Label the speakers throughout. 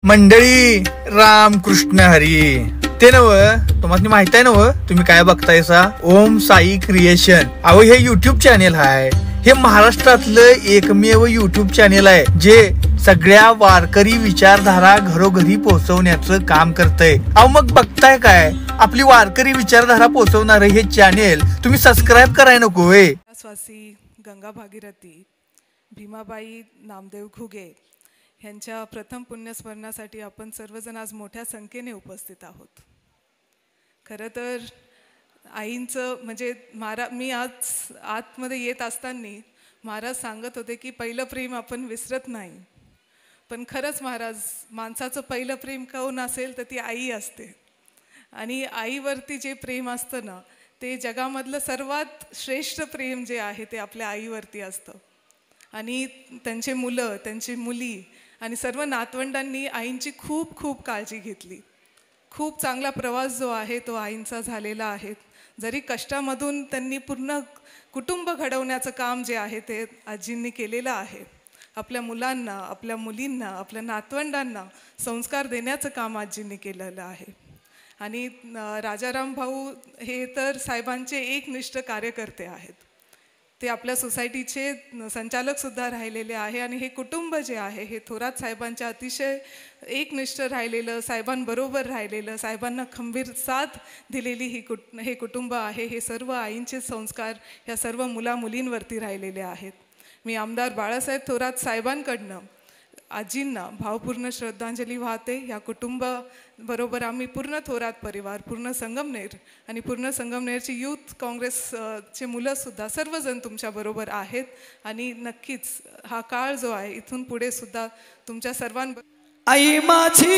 Speaker 1: मंडळी रामकृष्ण हरी. ते नव तुम्हाला माहित आहे नव तुम्ही काय बघतायसा ओम साई क्रिएशन. अहो हे युट्यूब चॅनेल आहे. हे महाराष्ट्रातलं एकमेव युट्यूब चॅनेल आहे जे सगळ्या वारकरी विचारधारा घरोघरी पोहोचवण्याचं काम करतंय. अहो मग बघताय काय आपली वारकरी विचारधारा पोहोचवणार हे चॅनेल तुम्ही सबस्क्राईब कराय नको होय.
Speaker 2: स्वासी गंगा भागीरथी भीमाबाई नामदेव घुगे यांच्या प्रथम पुण्यस्मरणासाठी आपण सर्वजण आज मोठ्या संख्येने उपस्थित आहोत. खरं तर आईंचं म्हणजे मी आज आतमध्ये येत असताना महाराज सांगत होते की पहिलं प्रेम आपण विसरत नाही. पण खरंच महाराज माणसाचं पहिलं प्रेम कोण असेल तर ती आई असते. आणि आईवरती जे प्रेम असतं ना ते जगामधलं सर्वात श्रेष्ठ प्रेम जे आहे ते आपल्या आईवरती असतं. आणि त्यांचे मुलं त्यांची मुली आणि सर्व नातवंडांनी आईंची खूप खूप काळजी घेतली. खूप चांगला प्रवास जो आहे तो आईंचा झालेला आहे. जरी कष्टामधून त्यांनी पूर्ण कुटुंब घडवण्याचं काम जे आहे ते आजींनी केलेलं आहे. आपल्या मुलांना आपल्या मुलींना आपल्या नातवंडांना संस्कार देण्याचं काम आजींनी केलेलं आहे. आणि राजाराम भाऊ हे तर साहेबांचे एकनिष्ठ कार्यकर्ते आहेत. ते आपल्या सोसायटीचे संचालकसुद्धा राहिलेले आहे. आणि हे कुटुंब जे आहे हे थोरात साहेबांच्या अतिशय एकनिष्ठ राहिलेलं साहेबांबरोबर राहिलेलं साहेबांना खंबीर साथ दिलेली हे कुटुंब आहे. हे सर्व आईंचे संस्कार ह्या सर्व मुलींवरती राहिलेले आहेत. मी आमदार बाळासाहेब थोरात साहेबांकडनं आजींना भावपूर्ण श्रद्धांजली वाहते. या कुटुंबाबरोबर आम्ही पूर्ण थोरात परिवार पूर्ण संगमनेर आणि पूर्ण संगमनेरची यूथ काँग्रेसचे मुलंसुद्धा सर्वजण तुमच्याबरोबर आहेत. आणि नक्कीच हा काळ जो आहे इथून पुढे सुद्धा तुमच्या सर्वांबरोबर
Speaker 3: आई माझी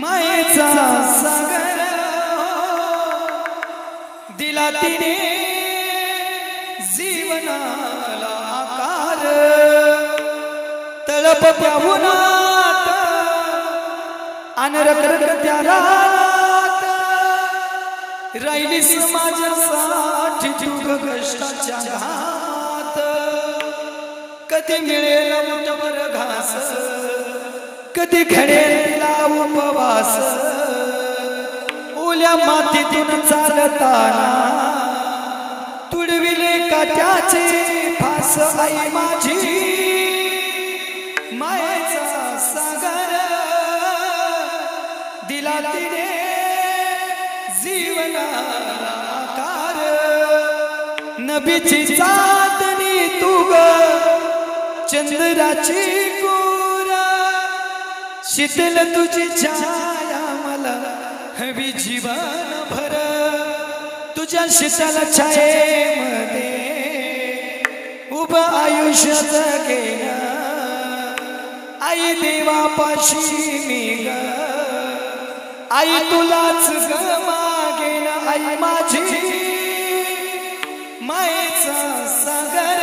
Speaker 3: मायेचा सागर दिला तिने जीवनाला आकार तळप त्याहुनात अनरकरकत्या रात राहिली समाजासाठी तुग कष्टाच्या घात. कधी मिळेल मुठभर घास कधी घडेल तिला उपवास ओल्या मातीतून चालताना तुडविले काट्याचे फास. आई माझी मायेचा सागर दिला तिने जीवनाला आकार. नबीची चांदणी तू ग चंद्राची कोर शीतल तुझी छाया मला हवी जीवन भर. तुझ्या शीतल छायेमध्ये उभं आयुष्य जगेन आई देवापाशी मी ग आई तुलाच ग मागेन. आई माझी मायेचा सागर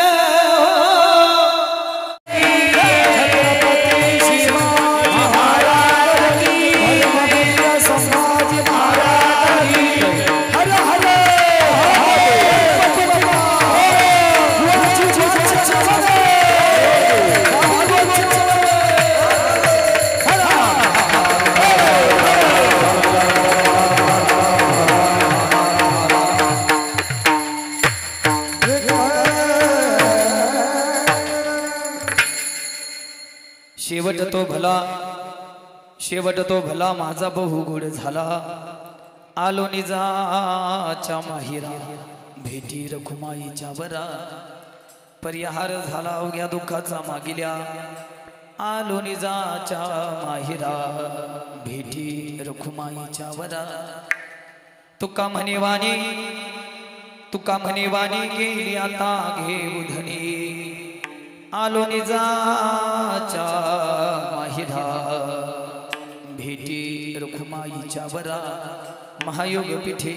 Speaker 3: शेवट तो भला माझा बहु गोड झाला. आलो निजाच्या माहिरा भेटी रखुमाईच्या वरा परिहार झाला अवघ्या दुःखाचा मागिल्या. आलो निजाच्या माहिरा भेटी रखुमाईच्या वरा. तुका म्हणे वाणी गेली आता घेऊ धनी. आलो निजाच्या माहिरा भेटी रखुमाईच्या वरा महायोग पिठे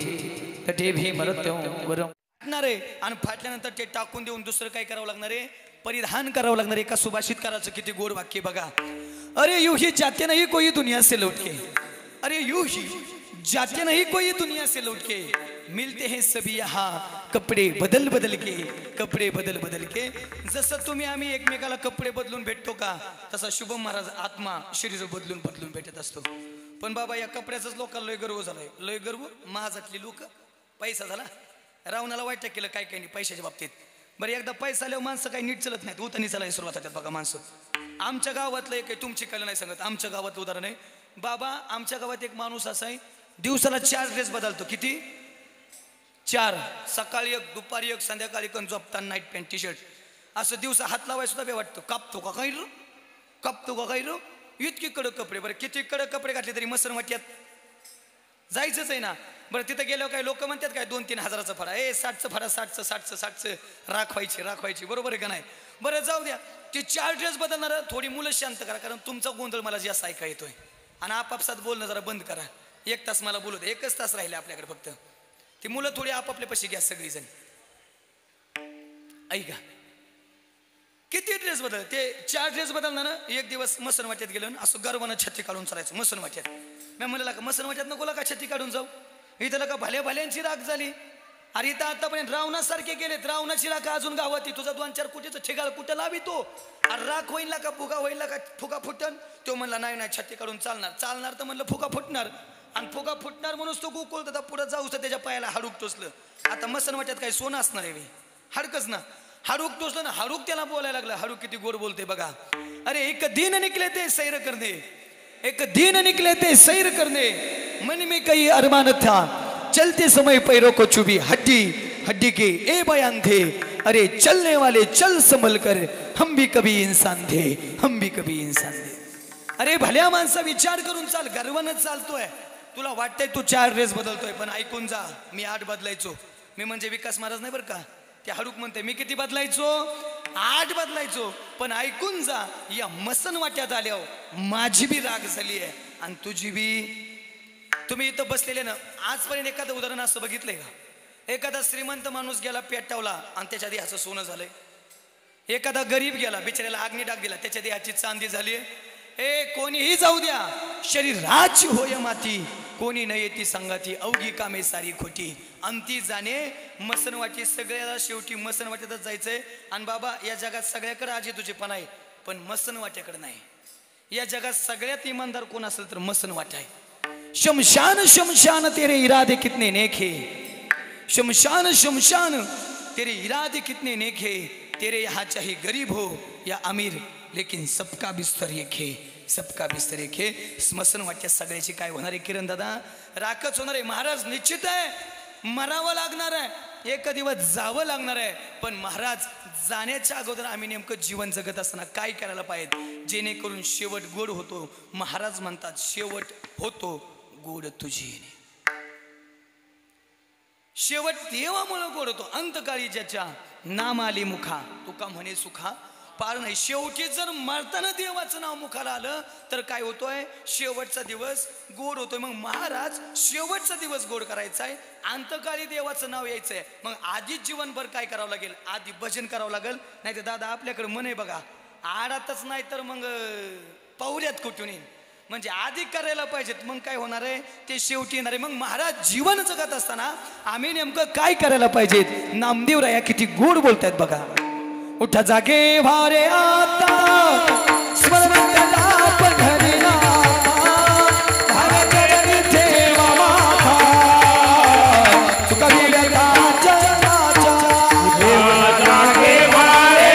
Speaker 3: तटे भीमरत्यो वरम. फाटणारे आणि फाटल्यानंतर ते टाकून देऊन दुसरं काय करावं लागणार आहे परिधान करावं लागणार. एका सुभाषितकाराचं किती गोड वाक्य बघा. अरे यू ही जाते नहीं कोई दुनिया से लौटके. अरे यू ही जाते नहीं कोई दुनिया से लौटके मिलते हैं सभी यहाँ कपडे बदल बदल के, कपडे बदल बदल के. जसं तुम्ही आम्ही एकमेकाला कपडे बदलून भेटतो का, तसा शुभम महाराज आत्मा शरीर बदलून बदलून भेटत असतो. पण बाबा या कपड्याचाच लोकांना लय गर्व झालाय, लय गर्व. महाजातली लोक पैसा झाला, रावणाला वाईट केलं काय काय नाही पैशाच्या बाबतीत. बरं एकदा पैसा आल्यावर माणसं काही नीट चलत नाहीत, उतानी चालायला सुरुवात होतात बघा माणसं. आमच्या गावातलं एक तुमची कला नाही सांगत, आमच्या गावातलं उदाहरण आहे बाबा. आमच्या गावात एक माणूस असा आहे, दिवसाला 4 ड्रेस बदलतो. किती? 4. सकाळी एक, दुपारी एक, संध्याकाळी एक, झोपताना नाईट पॅन्ट टी शर्ट. असं दिवसा हात लावाय सुद्धा बे वाटतं. कापतो का काही रो, कापतो का काही रो. इतकी कडक कपडे. बरं किती कडक कपडे घातले तरी मसन वाट्यात जायचंच आहे ना. बरं तिथं गेल्यावर काय लोक म्हणतात काय 2-3 हजाराचा फडा, 60चं फडा, 60चं राखवायची. बरोबर आहे का नाही? बरं जाऊ द्या, ते 4 ड्रेस बदलणार. थोडी मुलं शांत करा, कारण तुमचा गोंधळ मला जास्त ऐका येतोय. आणि आपापसात बोलणं जरा बंद करा. 1 तास मला बोलू दे, 1च तास राहिले आपल्याकडे फक्त. ती मुलं थोडी आपापल्या पशी घ्या सगळीजण. ऐका, किती ड्रेस बदल. ते 4 ड्रेस बदलणार. एक दिवस मसन वाट्यात गेलं, असं गर्वानं छत्ती काढून चालायचं मसन वाट्यात. मी म्हणलं का मसन वाट्यात नको का छत्ती काढून जाऊ, इथं का भल्या भल्यांची राख झाली. अरे इथं आतापर्यंत रावणासारखे गेलेत, रावणाची राख अजून गावात. तुझा 2-4 कुठेच ठिकाळ कुठं लावितो. अरे राख होईल का, फुगा होईल का, फुगा फुटन. तो म्हणला नाही छत्ती काढून चालणार तर म्हणलं फुगा फुटणार. आणि फुगा फुटणार म्हणून तो गोकुळ तर पुढे जाऊस तर त्याच्या पायाला हाडूक टोचलं. आता मसन वाट्यात काही सोनं असणार आहे, हाडकच ना. हाडूक टोचलं ना, हाडूक त्याला बोलायला लागलं. हाडूक किती गोड बोलते बघा. अरे एक दिन निकले ते सैर करणे, एक दिन निकले ते सैर करणे, मन में कई अरमान था, चलते समय पैरों को चुभी हड्डी हड्डी के ए बयान थे. अरे चलने वाले चल संभल कर, हम भी कभी इंसान थे, हम भी कभी इंसान थे. अरे भल्या माणसा विचार करून चाल, गर्वानं चालतोय. तुला वाटतंय तू 4 ड्रेस बदलतोय, पण ऐकून जा, मी 8 बदलायचो. मी म्हणजे विकास महाराज नाही बरं का. ते हाडूक म्हणते मी किती बदलायचो, 8 बदलायचो. पण ऐकून जा, या मसन वाट्यात आल्यावर माझी बी राग झाली आहे आणि तुझी बी. तुम्ही इथं बसलेले ना, आजपर्यंत एखादं उदाहरण असं बघितलंय का? एखादा श्रीमंत माणूस गेला पेटवला आणि त्याच्या देहाचं सोनं झालंय. एखादा गरीब गेला, बिचाऱ्याला आग्नी डाग दिला, त्याच्या देहाची चांदी झाली. कोणीही जाऊ द्या, शरीराची होय माती, कोणी न येती संगाती, अवघी कामे सारी खोटी. अंती जाणे मसनवाटी, सगळ्याला शेवटी मसनवाट्यातच जायचंय. आणि बाबा या जगात सगळ्याकडे आजी तुझे पण आहे, पण मसनवाट्याकडे नाही. या जगात सगळ्यात इमानदार कोण असेल तर मसनवाट आहे. शमशान शमशान तेरे इरादे कितने नेक है, शमशान शमशान तेरे इरादे कितने नेक है. तेरे यहाँ चाहे गरीब हो या अमीर, लेकिन सबका बिस्तर एक है, सबका बिस्तर एक है. स्मशान वाट्यात सगळ्याची काय होणार आहे किरण दादा? राखच होणार आहे. महाराज निश्चित आहे, मरावं लागणार आहे, एक दिवस जावं लागणार आहे. पण महाराज जाण्याच्या अगोदर आम्ही नेमकं जीवन जगत असताना काय करायला पाहिजे जेणेकरून शेवट गोड होतो. महाराज म्हणतात शेवट होतो गोड तुझी, शेवट देवामुळे गोड होतो. अंतकाळी ज्याच्या नाम आली मुखा, तुका म्हणे सुखा पार नाही. शेवटी जर मरताना देवाचं नाव मुखाला आलं तर काय होतोय, शेवटचा दिवस गोड होतोय. मग महाराज शेवटचा दिवस गोड करायचा आहे, अंतकाळी देवाचं नाव यायचंय. मग आधीच जीवनभर काय करावं लागेल, आधी भजन करावं लागेल. नाही तर दादा आपल्याकडे मन आहे बघा, आडातच नाही तर मग पाहुऱ्यात कुठून येईल. म्हणजे आधी करायला पाहिजेत, मग काय होणार आहे ते शेवटी येणार आहे. मग महाराज जीवन जगत असताना आम्ही नेमकं काय करायला पाहिजेत. नामदेव राया किती गोड बोलतायत बघा. उठा जागे भारे आता स्मरण करा पंढरीला, भारतरणी ठेवा माथा, तुका विवेका जनाचा. जागे भारे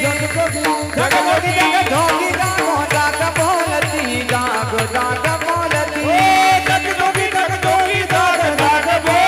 Speaker 4: जगजोगी जगजोगी जगजोगी जगजोगी जागो जाग बोलती जागो जाग बोलती जगजोगी जगजोगी जागो जाग बोलती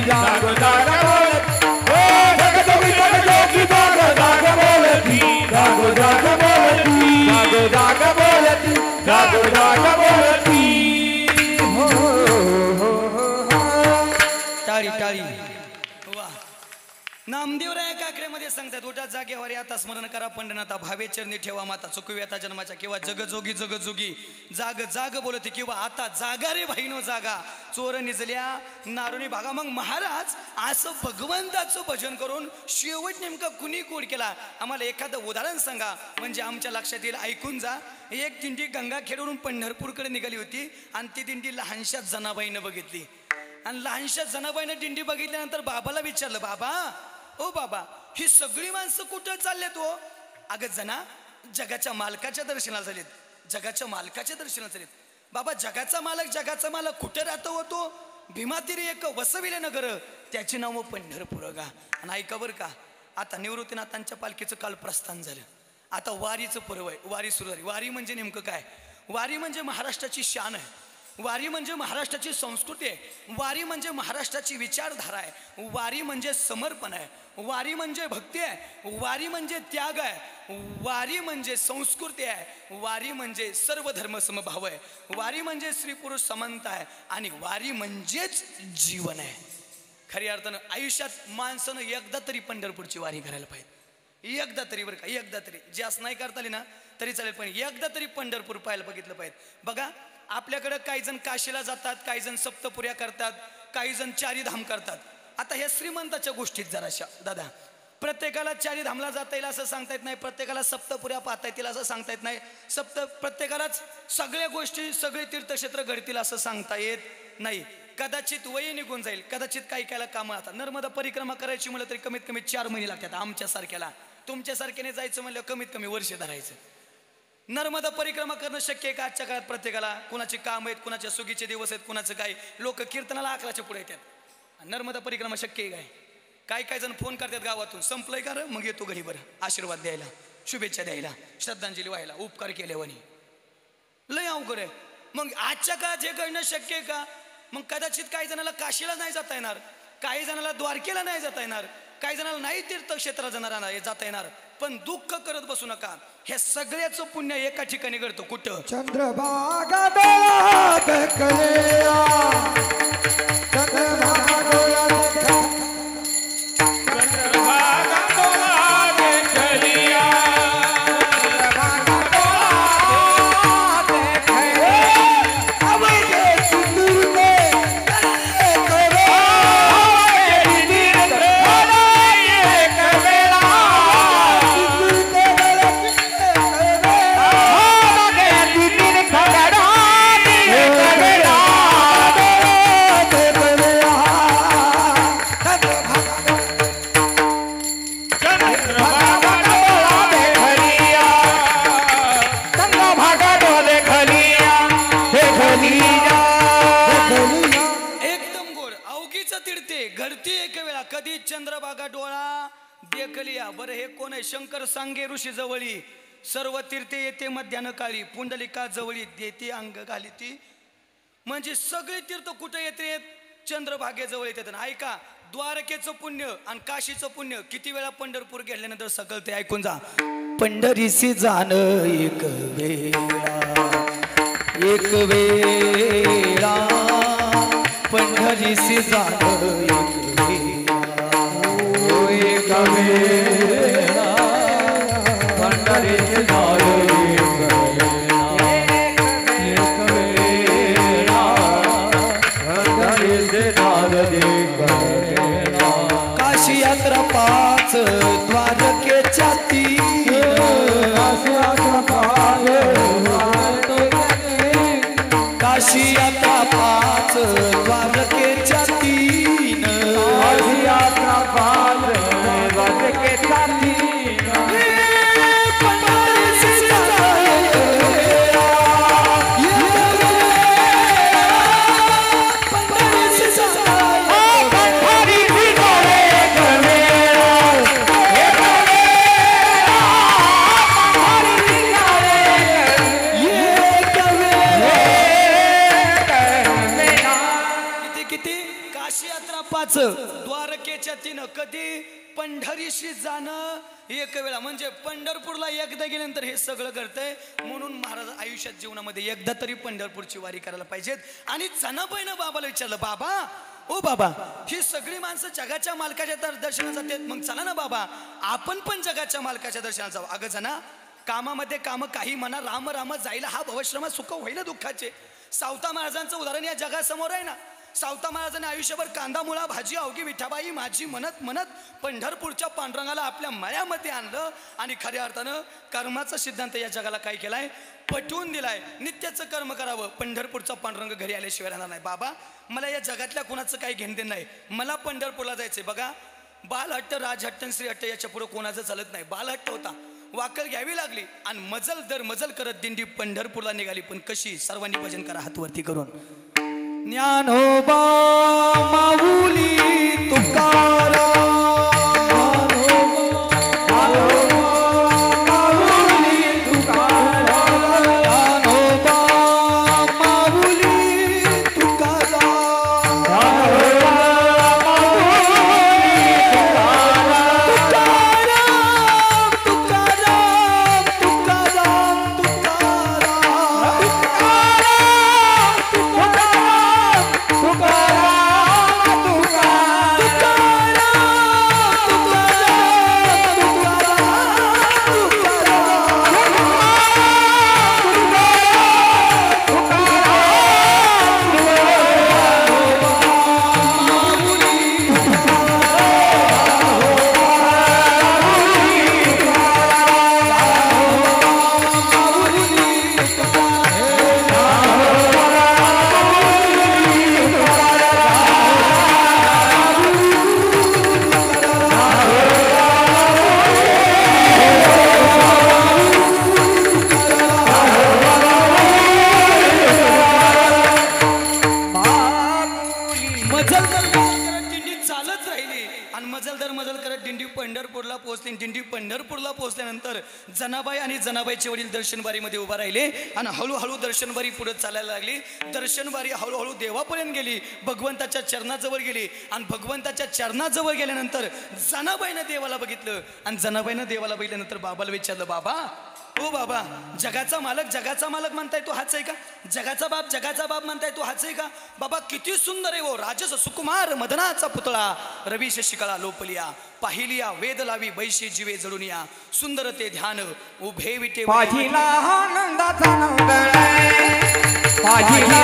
Speaker 4: जागो जाग बोलती ओ जगजोगी जगजोगी जागो जाग बोलती जागो जाग बोलती जागो जाग बोलती जागो जाग बोलती हो
Speaker 3: टाळी टाळी वा नामदेवराय काकड्यामध्ये सांगतात उठा जागेवर आता स्मरण करा पंढनाथा भावे चरणी ठेवा माता चुकव्याता जन्माच्या किंवा जगजोगी जगजोगी जाग जाग बोलते किंवा आता जागा रे बहिणो जागा चोर निजल्या नारुणी भागा. मग महाराज असं भगवंताचं भजन करून शेवट नेमका कुणी कोड केला आम्हाला एखादं उदाहरण सांगा म्हणजे आमच्या लक्षात येईल. ऐकून जा. एक दिंडी गंगाखेडवरून पंढरपूरकडे निघाली होती आणि ती दिंडी लहानशा जनाबाईनं बघितली आणि लहानशा जनाबाईनं दिंडी बघितल्यानंतर बाबाला विचारलं बाबा ओ बाबा ही सगळी माणसं कुठं चाललेत हो. अगं जना जगाच्या मालकाच्या दर्शनाला झालेत जगाच्या मालकाच्या दर्शनाला झालेत. बाबा जगाचा मालक कुठे राहतो होतो भीमातीरी एक वसविले नगर त्याची नाव पंढरपूर गा. आणि ऐका बरं का आता निवृत्तीनाथांच्या पालखीचं काल प्रस्थान झालं. आता वारीचं पर्व आहे. वारी सुरू झाली. वारी म्हणजे नेमकं काय. वारी म्हणजे महाराष्ट्राची शान आहे. वारी म्हणजे महाराष्ट्राची संस्कृती आहे. वारी म्हणजे महाराष्ट्राची विचारधारा आहे. वारी म्हणजे समर्पण आहे. वारी म्हणजे भक्ती आहे. वारी म्हणजे त्याग आहे. वारी म्हणजे संस्कृती आहे. वारी म्हणजे सर्व धर्म समभाव आहे. वारी म्हणजे स्त्री पुरुष समानता आहे आणि वारी म्हणजेच जीवन आहे. खऱ्या अर्थानं आयुष्यात माणसानं एकदा तरी पंढरपूरची वारी करायला पाहिजे. एकदा तरी बरं का एकदा तरी जास्त नाही करता आली ना तरी चालेल पण एकदा तरी पंढरपूर पाहायला बघितलं पाहिजे. बघा आपल्याकडं काही जण काशीला जातात काही जण सप्तपुऱ्या करतात काही जण चारी धाम करतात. आता ह्या श्रीमंताच्या गोष्टीत जराशा दादा प्रत्येकाला चारी धामला जाता येईल असं सांगता येत नाही. प्रत्येकाला सप्तपुऱ्या पाहता येतील असं सांगता येत नाही. प्रत्येकालाच सगळ्या गोष्टी सगळे तीर्थक्षेत्र घडतील असं सांगता येत नाही. कदाचित वय निघून जाईल. कदाचित काही कायला कामं आता नर्मदा परिक्रमा करायची म्हणलं तरी कमीत कमी 4 महिने लागतात आमच्यासारख्याला. तुमच्यासारख्याने जायचं म्हणलं कमीत कमी वर्ष धरायचं. नर्मदा परिक्रमा करणं शक्य आहे का आजच्या काळात प्रत्येकाला. कुणाचे काम आहेत कुणाच्या सुगीचे दिवस आहेत कुणाचं काय. लोक कीर्तनाला 11च्या पुढे येतात. नर्मदा परिक्रमा शक्य आहे काय. काय जण फोन करतात गावातून संपलंय का रे मग येतो घरी बरं आशीर्वाद द्यायला शुभेच्छा द्यायला श्रद्धांजली व्हायला उपकार केल्यावानी. लय अवघड आहे. मग आजच्या काळात हे करणं शक्य आहे का. मग कदाचित काही जणाला काशीला नाही जाता येणार काही जणाला द्वारकेला नाही जाता येणार काही जणाला नाही तीर्थक्षेत्राला जाता येणार. पण दुःख करत बसू नका. हे सगळ्याचं पुण्य एका ठिकाणी घडतं. कुठं
Speaker 4: चंद्रभागा डोळ्यात कलेया चंद्रभागा डोळ्यात
Speaker 3: चंद्रभागा डोळा देखलिया. बरं हे कोण आहे. शंकर सांगे ऋषी जवळी सर्व तीर्थे येते मध्यान काळी पुंडलिका जवळी देते अंग घाली ती. म्हणजे सगळे तीर्थ कुठे येते चंद्रभागेजवळ येतात. ऐका द्वारकेचं पुण्य आणि काशीचं पुण्य किती वेळा पंढरपूर गेल्यानंतर सकल ते ऐकून जा. पंढरीशी जाणं एक वेळा पंढरीशी जाणं एक वेळा पंढरीशी काशी यात्रा 5 द्वारकेच्या 3 काशी यात्रा 5 द्वारकेच्या 3 यात्रा 5 द्वारकेच्या 3 द्वारकेच्या 3 कधी पंढरीशी जाणं एक वेळा म्हणजे पंढरपूरला एकदा गेल्यानंतर हे सगळं करतंय. म्हणून महाराज आयुष्यात जीवनामध्ये एकदा तरी पंढरपूरची वारी करायला पाहिजेत. आणि जनाबाईनं बाबाला विचारलं, बाबा ओ बाबा ही सगळी माणसं जगाच्या मालकाच्या दर्शनाला जातात, मग चला ना बाबा आपण पण जगाच्या मालकाच्या दर्शनाला जाऊ. अगं जना कामामध्ये काम काही म्हणा, राम राम जायला हा भवश्रम सुख होईल दुःखाचे. सावता महाराजांचं उदाहरण या जगासमोर आहे ना. सावता महाराजांनी आयुष्यभर कांदा मुळा भाजी अवघी विठाबाई माझी म्हणत म्हणत पंढरपूरच्या पांडुरंगाला आपल्या मळ्यामध्ये आणलं आणि खऱ्या अर्थानं कर्माचा सिद्धांत या जगाला काय केलाय, पटवून दिलाय. नित्याचं कर्म करावं. पंढरपूरचा पांडुरंग घरी आल्याशिवाय राहणार नाही. बाबा मला या जगातल्या कुणाचं काही घेणदेण नाही, मला पंढरपूरला जायचंय. बघा बालहट्ट राजहट्ट श्रीहट्ट याच्या पुढे कोणाचं चालत नाही. बालहट्ट होता, वाकल घ्यावी लागली आणि मजल दर मजल करत दिंडी पंढरपूरला निघाली. पण कशी? सर्वांनी भजन करा हातवरती करून. ज्ञानोबा माऊली तुकाराम पंढरपूरला पोहोचल्यानंतर जनाबाई आणि जनाबाईचे वडील दर्शनबारीमध्ये उभा राहिले आणि हळूहळू दर्शनबारी पुढे चालायला लागली. दर्शनबारी हळूहळू देवापर्यंत गेली, भगवंताच्या चरणाजवळ गेली आणि भगवंताच्या चरणाजवळ गेल्यानंतर जनाबाईनं देवाला बघितलं आणि जनाबाईनं देवाला बघितल्यानंतर बाबाला विचारलं, बाबा ओ बाबा जगाचा मालक म्हणताय तो हाच आहे का? जगाचा बाप म्हणताय तो हाच आहे का? बाबा किती सुंदर आहे वो राजस सुकुमार मदनाचा पुतळा रवी शशिकळा लोपलिया पाहिलिया वेद लावी बैशी जीवे जळुनिया सुंदर ते ध्यान उभे विटे
Speaker 4: पाहिला आनंदाचा नंदन पाहिला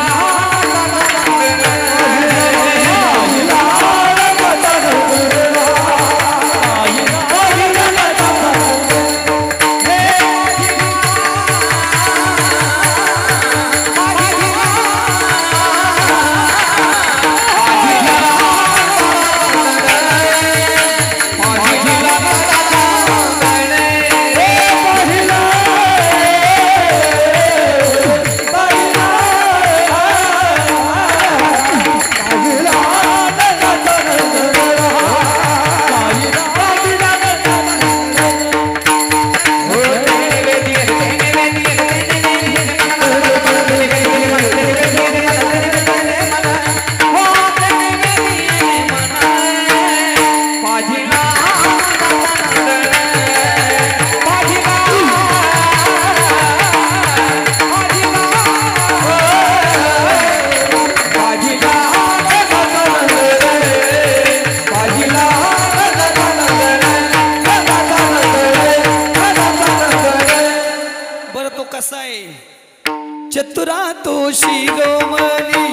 Speaker 3: कसा आहे चतुरा तो शिरोमणी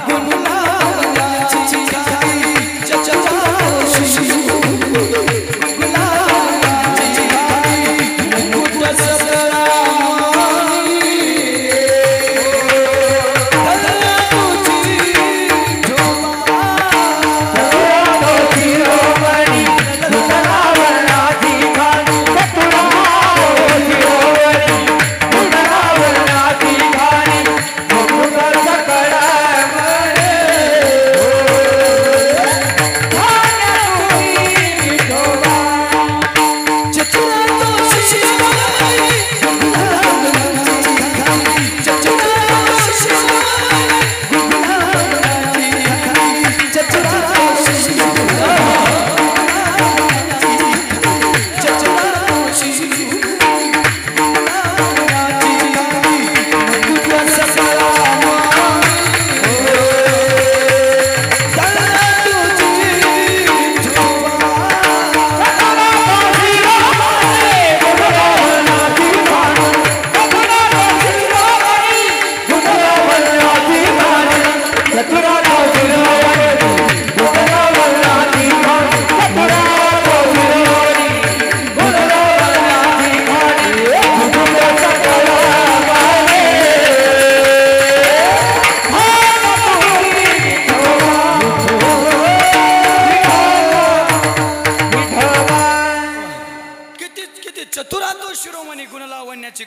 Speaker 3: गुलाबाची खाणी चतुरा तो शिरोमणी गुलाबाची खाणी मुकुट सकळा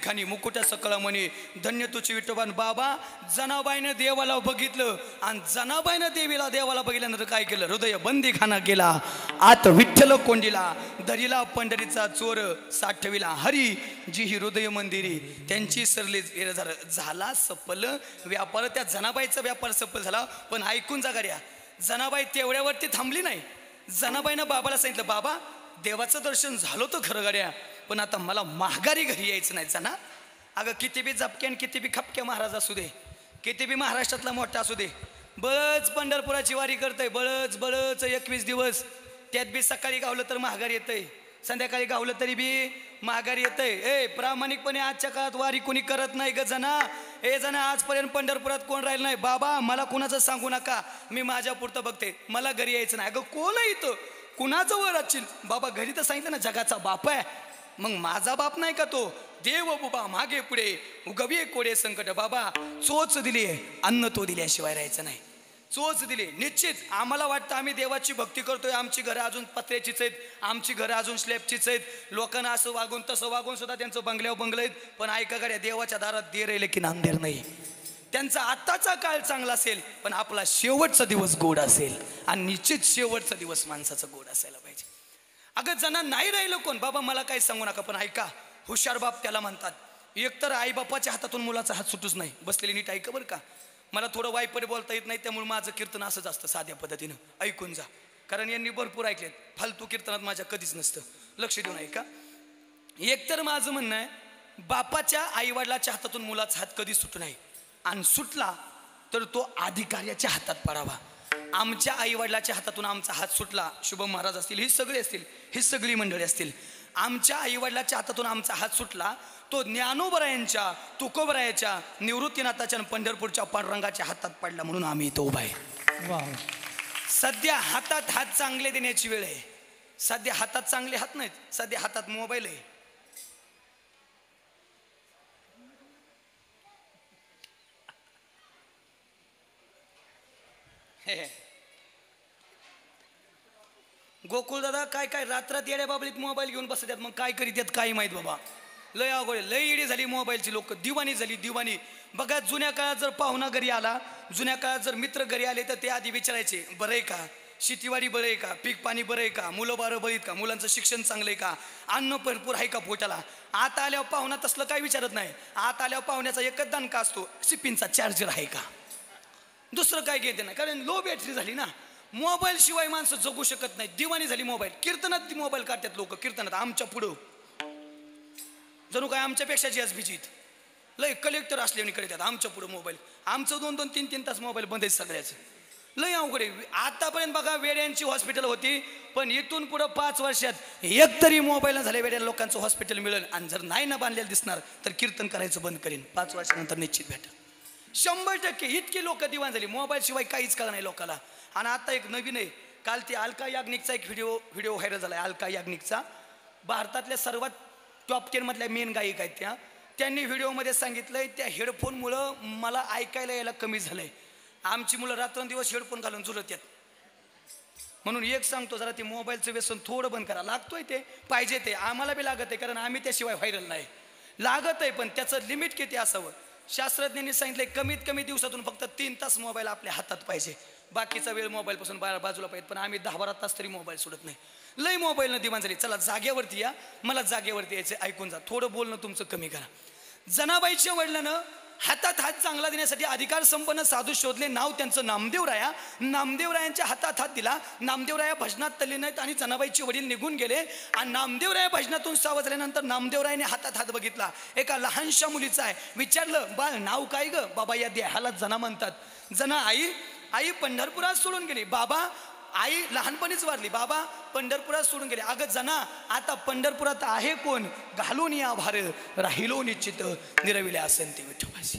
Speaker 3: खानी मुकुटा सकळ म्हणे धन्य तुझी विठोबान बाबा जनाबाईनं देवाला बघितलं आणि जनाबाईनं देवाला बघितल्यानंतर काय केलं हृदय बंदी खाना केला आत विठ्ठल कोंडीला दरीला पंढरीचा चोर साठविला हरी जी ही हृदय मंदिरी त्यांची सरली झाला सफल व्यापार त्या जनाबाईचा व्यापार सफल झाला पण ऐकून जा गाड्या जनाबाई तेवढ्यावरती थांबली नाही जनाबाईनं बाबाला सांगितलं बाबा देवाचं दर्शन झालं तर खरं गाड्या पण आता मला माघारी घरी यायचं नाही जना अगं किती बी जपक्यान किती बी खपक्या महाराज असू दे किती बी महाराष्ट्रातला मोठा असू दे बळच पंढरपुराची वारी करतय बळच 21 दिवस त्यात बी सकाळी गावलं तर माघारी येतंय संध्याकाळी गावलं तरी बी माघारी येतंय प्रामाणिकपणे आजच्या काळात वारी कोणी करत नाही ग जना जना आजपर्यंत पंढरपुरात कोण राहिलं नाही बाबा मला कुणाचं सांगू नका मी माझ्या पुरतं बघते मला घरी यायचं नाही अगं कोण आहे इथं कुणाचं वर असशील बाबा घरी तर सांगितलं ना जगाचा बाप आहे मग माझा बाप नाही का तो देव बुबा मागे पुढे उगवी कोडे संकट बाबा चोच दिली अन्न तो दिल्याशिवाय राहायचं नाही चोच दिली निश्चित आम्हाला वाटतं आम्ही देवाची भक्ती करतोय आमची घरं अजून पत्र्याचीच आहेत आमची घरं अजून स्लॅबचीच आहेत लोकांना असं वागून तसं वागून सुद्धा त्यांचं बंगल्यावर बंगलं आहेत पण ऐका गाड्या देवाच्या दारात देर राहिले की नांदेर नाही त्यांचा आताचा काळ चांगला असेल पण आपला शेवटचा दिवस गोड असेल आणि निश्चित शेवटचा दिवस माणसाचा गोड असायला पाहिजे अगं जना नाही राहिलं कोण बाबा मला काही सांगू नका पण ऐका हुशार बाप त्याला म्हणतात एकतर आई बापाच्या हातातून मुलाचा हात सुटूच नाही बसलेली नीट ऐका बरं का मला थोडं वाईपडे बोलता येत नाही त्यामुळे माझं कीर्तन असंच असतं साध्या पद्धतीनं ऐकून जा कारण यांनी भरपूर ऐकलेत फालतू कीर्तनात माझ्या कधीच नसतं लक्ष देऊन ऐका एकतर माझं म्हणणं आहे बापाच्या आईवडिलाच्या हातातून मुलाचा हात कधी सुटू नाही आणि सुटला तर तो अधिकाऱ्याच्या हातात पडावा आमच्या आईवडिलाच्या हातातून आमचा हात सुटला शुभम महाराज असतील ही सगळे असतील ही सगळी मंडळी असतील आमच्या आईवडिलाच्या हातातून आमचा हात सुटला तो ज्ञानोबरायांच्या तुकोबरायाच्या निवृत्तीनाथाच्या पंढरपूरच्या पांडुरंगाच्या हातात पडला म्हणून आम्ही इथं उभा आहे सध्या हातात हात चांगले देण्याची वेळ आहे सध्या हातात चांगले हात नाहीत सध्या हातात मोबाईल आहे गोकुळ दादा काय काय रात्रात येड्या बाबलीत मोबाईल घेऊन बसतात मग काय करीत आहेत काय माहित बाबा लय अवघड लय येडी झाली मोबाईलची लोक दिवाणी झाली दिवाणी बघा जुन्या काळात जर पाहुणा घरी आला जुन्या काळात जर मित्र घरी आले तर ते आधी विचारायचे बरं आहे का शेतीवाडी बरं आहे का पीक पाणी बरं आहे का मुलं बारं बरीत का मुलांचं शिक्षण चांगलं आहे का अन्न भरपूर आहे का पोटाला आता आल्यावर पाहुणा तसलं काय विचारत नाही आता आल्यावर पाहुण्याचा एकच दणका असतो सिपिनचा चार्जर आहे का दुसरं काय घेते नाही कारण लो बॅटरी झाली ना मोबाईल शिवाय माणसं जगू शकत नाही दिवाणी झाली मोबाईल कीर्तनात मोबाईल काढतात लोक कीर्तनात आमच्या पुढं जणू काय आमच्यापेक्षा जी बीजीत लय कलेक्टर असल्याने करतात आमच्या पुढं मोबाईल आमचं 2-2, 3-3 तास मोबाईल बंद आहेत सगळ्याचं लय अवघड आहे. आतापर्यंत बघा वेड्यांची हॉस्पिटल होती, पण इथून पुढं 5 वर्षात एक तरी मोबाईल झाले वेड्या लोकांचं हॉस्पिटल मिळेल. आणि जर नाही ना बांधलेलं दिसणार तर कीर्तन करायचं बंद करीन. 5 वर्षानंतर निश्चित भेटेल. 100% इतकी लोक दिवाण झाली, मोबाईल शिवाय काहीच कळलं नाही लोकांना. आणि आता एक नवीन आहे, काल ती अलका याग्निकचा एक व्हिडिओ व्हायरल झाला आहे. अलका याग्निकचा, भारतातल्या सर्वात टॉप 10 मधल्या मेन गायिका आहेत त्यांनी व्हिडिओमध्ये सांगितलंय त्या हेडफोनमुळं मला ऐकायला यायला कमी झालंय. आमची मुलं रात्रंदिवस हेडफोन घालून झुलत आहेत. म्हणून एक सांगतो, जरा ते मोबाईलचं व्यसन थोडं बंद करा. लागतोय ते पाहिजे ते आम्हाला बी लागत आहे, कारण आम्ही त्याशिवाय व्हायरल नाही. लागत आहे, पण त्याचं लिमिट किती असावं. शास्त्रज्ञांनी सांगितलंय कमीत कमी दिवसातून फक्त 3 तास मोबाईल आपल्या हातात पाहिजे. बाकीचा वेळ मोबाईलपासून बाजूला पाहिजे. पण आम्ही 10-12 तास तरी मोबाईल सोडत नाही. लय मोबाईलनं दिवाण झाली. चला जागेवरती या, मला जागेवरती यायचं, ऐकून जा. थोडं बोलणं तुमचं कमी करा. जनाबाईच्या वडिलांनं हातात हात चांगला देण्यासाठी अधिकार संपन्न साधू शोधले. नाव त्यांचं नामदेवराया. नामदेवरायांच्या हातात हात दिला. नामदेवराया भजनात तल्लीन आहेत आणि जनाबाईचे वडील निघून गेले. आणि नामदेवराया भजनातून सावधल्यानंतर नामदेवरायाने हातात हात बघितला. एका लहानशा मुलीचा आहे. विचारलं, बाळ नाव काय ग? बाबा या देहाला जना म्हणतात. जना आई पंढरपुरात सोडून गेली. बाबा आई लहानपणीच वारली. बाबा पंढरपुरात सोडून गेले. अगं जना आता पंढरपुरात आहे कोण? घालून या भार राहिलो निश्चित निरविल्या असेल ते विठोबाशी.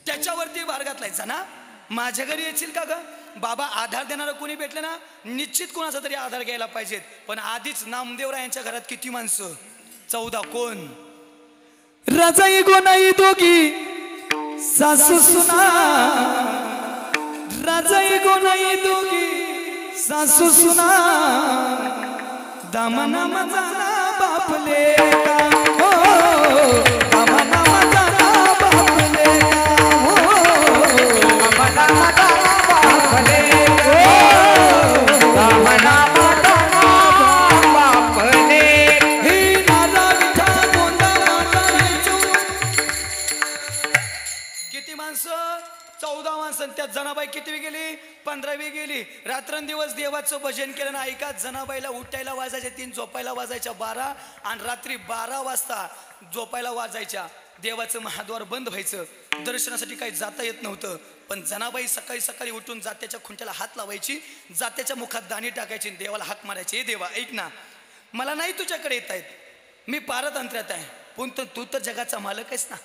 Speaker 3: त्याच्यावरती भार घातलाय. जना माझ्या घरी येशील का ग? बाबा आधार देणारं कोणी भेटलं ना, निश्चित कोणाचा तरी आधार घ्यायला पाहिजेत. पण आधीच नामदेवरायांच्या घरात किती माणसं? 14. कोण?
Speaker 4: रजाई गोनाई दोघी सासू सुना. रजाई गोनाई दोघी सासू सुना. दामना मजाना बापले का हो, दामना मजाना बापले का हो, दामना मजाना बापले हो, दामना मजाना बापले. ही नाला विठा गोंदा
Speaker 3: किती माणसं? 14 माणसं. त्यात जनाबाई किती गेली? 15वी गेली. रात्रंदिवस देवाचं भजन केलं ना. ऐका, जनाबाईला उठायला वाजायच्या 3, झोपायला वाजायच्या 12 आणि रात्री 12 वाजता झोपायला वाजायच्या. देवाचं महाद्वार बंद व्हायचं. दर्शनासाठी काही जाता येत नव्हतं. पण जनाबाई सकाळी सकाळी उठून जात्याच्या खुंट्याला हात लावायची, जात्याच्या मुखात दाणी टाकायची, देवाला हाक मारायची. देवा ऐक ना, मला नाही तुझ्याकडे येत आहेत, मी पारतंत्र्यात आहे, पण तू तर जगाचा मालक आहेस ना.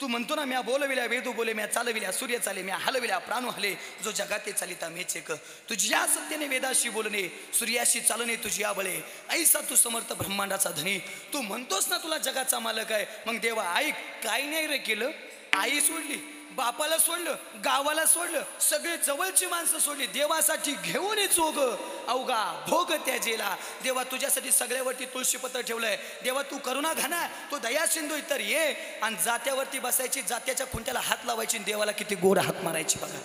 Speaker 3: तू म्हणतो ना, म्या बोलविल्या वेदू बोले, म्या चालविल्या सूर्य चाले, म्या हलविल्या प्राणू हले, जो जगाते चालिता मेच एक. तुझ्या सत्याने वेदाशी बोलणे, सूर्याशी चालणे तुझी आबळे, ऐसा तू समर्थ ब्रह्मांडाचा धनी. तू म्हणतोस ना तुला जगाचा मालक आहे. मग देवा ऐक, काय नाही रे केलं? आई सोडली, बापाला सोडलं, गावाला सोडलं, सगळे जवळची माणसं सोडली, देवासाठी घेऊन चोग अवघा भोग त्याजेला. देवा तुझ्यासाठी सगळ्यावरती तुळशीपत्र ठेवलंय. देवा तू करुणा घाना, तू दया सिंधू तर ये. आणि जात्यावरती बसायची, जात्याच्या खुंट्याला हात लावायची, देवाला किती गोड हात मारायची बघा.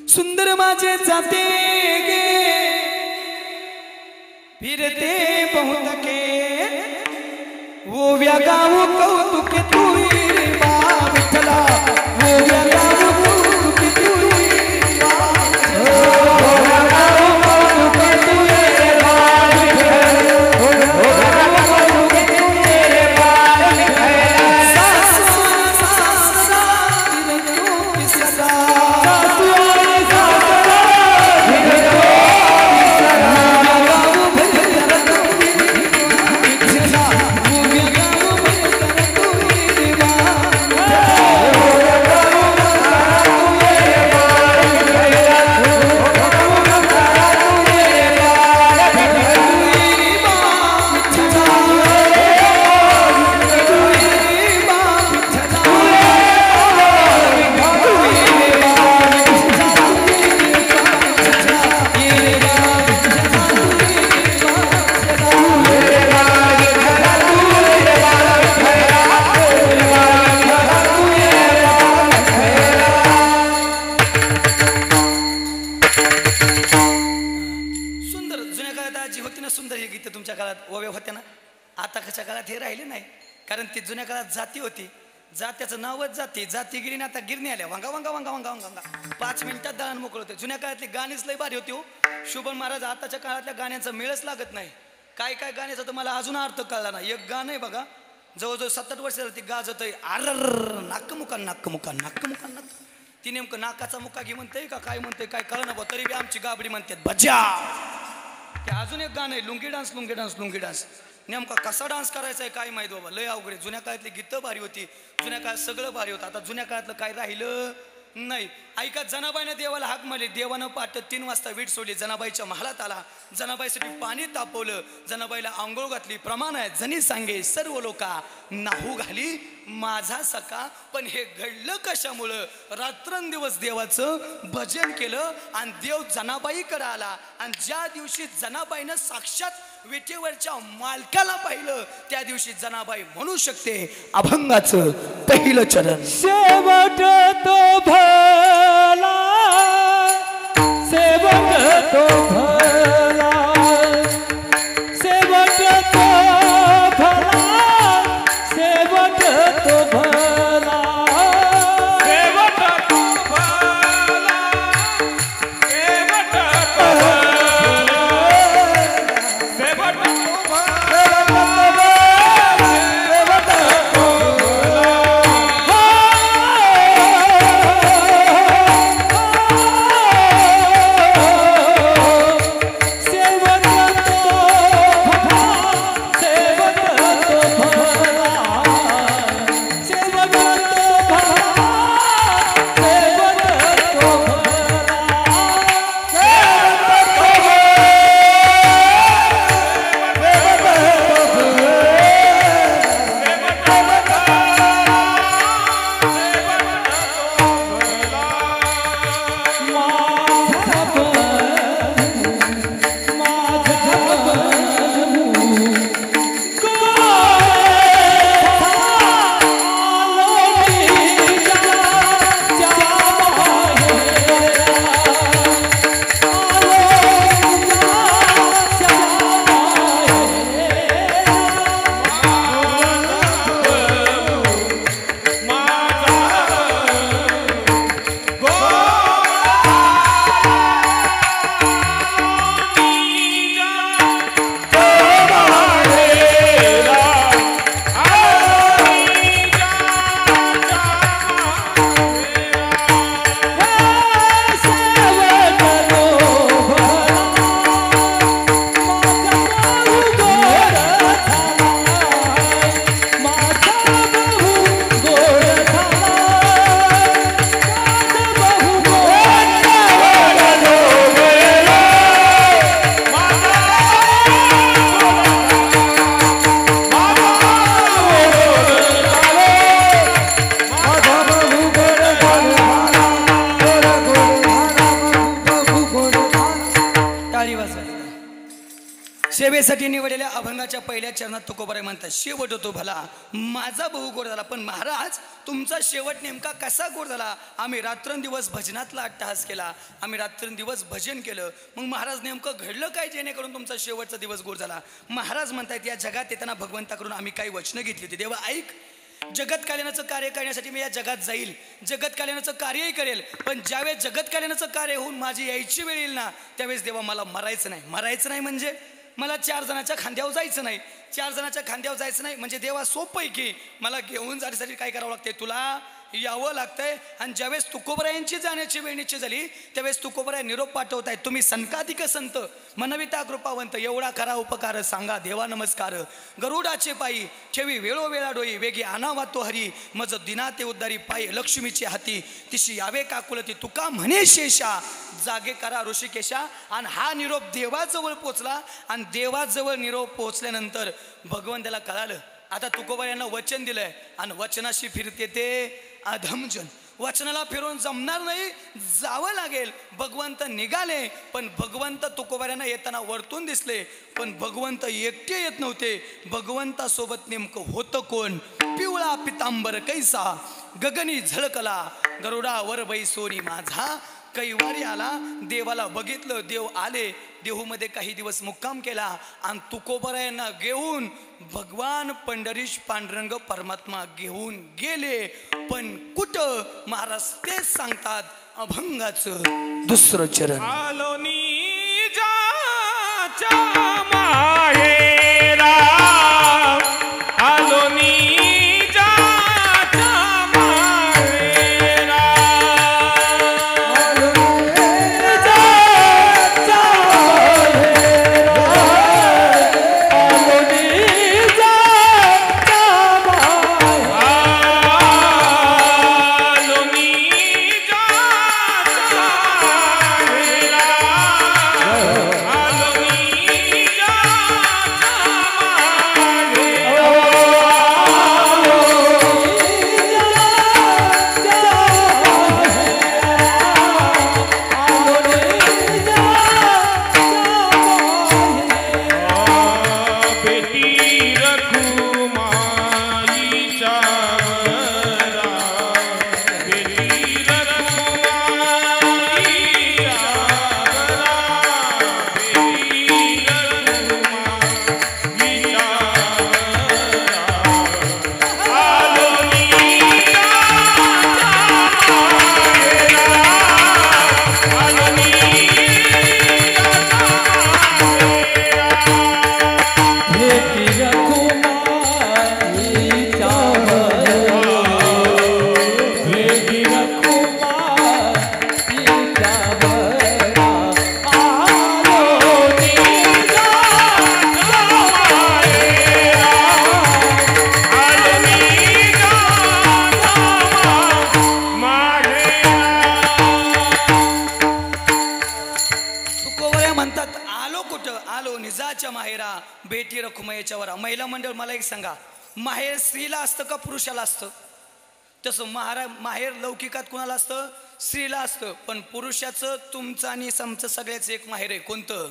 Speaker 4: सुंदर माझे जाते गे फिरते बहुत के, वो व्यागाव कौतुक तू विठ्ठला, वो व्यागाव कौतुक तू
Speaker 3: ती जुन्या काळात जाती होती, जात्याचं नावच जाती, जाती गिरी ना, आता गिरणी आल्या, वांगा वांगा वांगा वांगा वांगा 5 मिनिटात दळण मोकळ होते. जुन्या काळातली गाणीच लय भारी होती हो. शुभन महाराज आताच्या काळातल्या गाण्यांचा मेळच लागत नाही. काय काय गाण्याचा तर मला अजून अर्थ कळला नाही. एक गाणं आहे बघा, जवळजवळ 7-8 वर्ष झालं ती गाजत आहे, आर नाक मुका नाक मुका नाक मुका नाक. ती नेमकं नाकाचा मुक्का घे म्हणते का काय म्हणते काय कळना बा, तरी बी आमची गाबडी म्हणतात भज्या. ते अजून एक गाणं आहे lungi dance lungi dance lungi dance. नेमका कसा डान्स करायचा आहे काय माहिती बाबा, लय अवघड. जुन्या काळातली गीतं भारी होती, जुन्या काळात सगळं भारी होतं. आता जुन्या काळातलं काय राहिलं नाही. ऐका, जनाबाईनं देवाला हाक मारली, देवानं पाठ 3 वाजता वीट सोडली, जनाबाईच्या महालात आला, जनाबाईसाठी पाणी तापवलं, जनाबाईला आंघोळ घातली. प्रमाण आहे जनी सांगे सर्व लोका नाहू घाली माझा सखा. पण हे घडलं कशामुळं? रात्रंदिवस देवाचं भजन केलं आणि देव जनाबाईकडे आला. आणि ज्या दिवशी जनाबाईनं साक्षात विटेवरच्या मालकाला पाहिलं त्या दिवशी जनाबाई म्हणू शकते अभंगाचं पहिलं चरण.
Speaker 4: शेवट तो भला, शेवट तो भला, शेवट तो भला, शेवट तो भला, शेवट तो भला, शेवट तो भला, शेवट
Speaker 3: सेवेसाठी निवडलेल्या अभंगाच्या पहिल्या चरणात तुकोबाराय म्हणतात शेवट होतो भला माझा बहु गोड झाला. पण महाराज तुमचा शेवट नेमका कसा गोड झाला? आम्ही रात्रंदिवस भजनातला अट्टहास केला, आम्ही रात्रंदिवस भजन केलं, मग महाराज नेमकं घडलं काय जेणेकरून तुमचा शेवटचा दिवस गोड झाला? महाराज म्हणतायत या जगात येताना भगवंताकडून आम्ही काही वचनं घेतली होती. देवा ऐक, जगत कल्याणाचं कार्य करण्यासाठी मी या जगात जाईल, जगत कल्याणाचं कार्यही करेल, पण ज्यावेळेस जगत कल्याणाचं कार्य होऊन माझी यायची वेळ येईल ना त्यावेळेस देवा मला मरायचं नाही. मरायचं नाही म्हणजे मला 4 जणांच्या खांद्यावर जायचं नाही. 4 जणांच्या खांद्यावर जायचं नाही म्हणजे देवा सोपं आहे की मला घेऊन जाण्यासाठी काय करावं लागतंय? तुला यावं लागतंय. आणि ज्यावेळेस तुकोबरायांची जाण्याची वेळ निश्चित झाली त्यावेळेस तुकोबराय निरोप पाठवतायत, तुम्ही संकाधिक संत मनविता कृपावंत एवढा करा उपकार सांगा देवा नमस्कार. गरुडाचे पायी ठेवी वेळोवेळा डोई वेगी आणावा तो हरी मज दिनाते उद्धारी पायी लक्ष्मीची हाती तिशी यावे काकुलती तुका म्हणे शेषा जागे करा ऋषिकेशा. आणि हा निरोप देवाजवळ पोचला आणि देवाजवळ निरोप पोचल्यानंतर भगवंताला कळालं आता तुकोबरायांना वचन दिलंय आणि वचनाशी फिरते ते अधमजन. वचनाला फिरून जमणार नाही, जावं लागेल. भगवंत निघाले पण भगवंत तुकोबरायांना येताना वरतून दिसले, पण भगवंत एकटे येत नव्हते. भगवंतासोबत नेमकं होतं कोण? पिवळा पितांबर कैसा गगनी झळकला गरुडावर बैसोरी माझा कैवारी आला. देवाला बघितलं, देव आले, देहूमध्ये काही दिवस मुक्काम केला आणि तुकोबरायांना घेऊन भगवान पंढरीश पांडुरंग परमात्मा घेऊन गेले. पण कुठं? महाराज तेच सांगतात अभंगाचं दुसरं चरण.
Speaker 4: आलोनी जाच्या माहेरा, आलोनी जाच्या माहेरा,
Speaker 3: माहेरा बेटी रखुमयेच्यावर. महिला मंडळ मला एक सांगा, माहेर स्त्रीला असतं का पुरुषाला असतं? तसं माहेर लौकिकात कुणाला असतं? स्त्रीला असतं. पण पुरुषाचं तुमचं आणि आमचं सगळ्याचं एक माहेर आहे. कोणतं?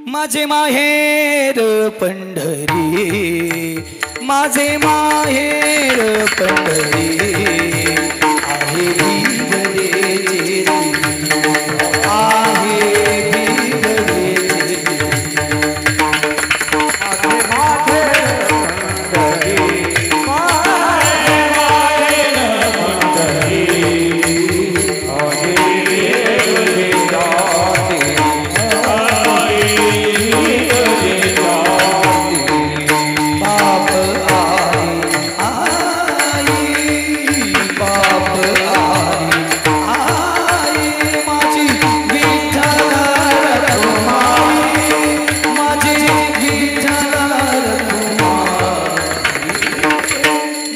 Speaker 4: माझे माहेर पंढरी, माझे माहेर पंढरी, आहे भीमरेचे आहे भीमरेचे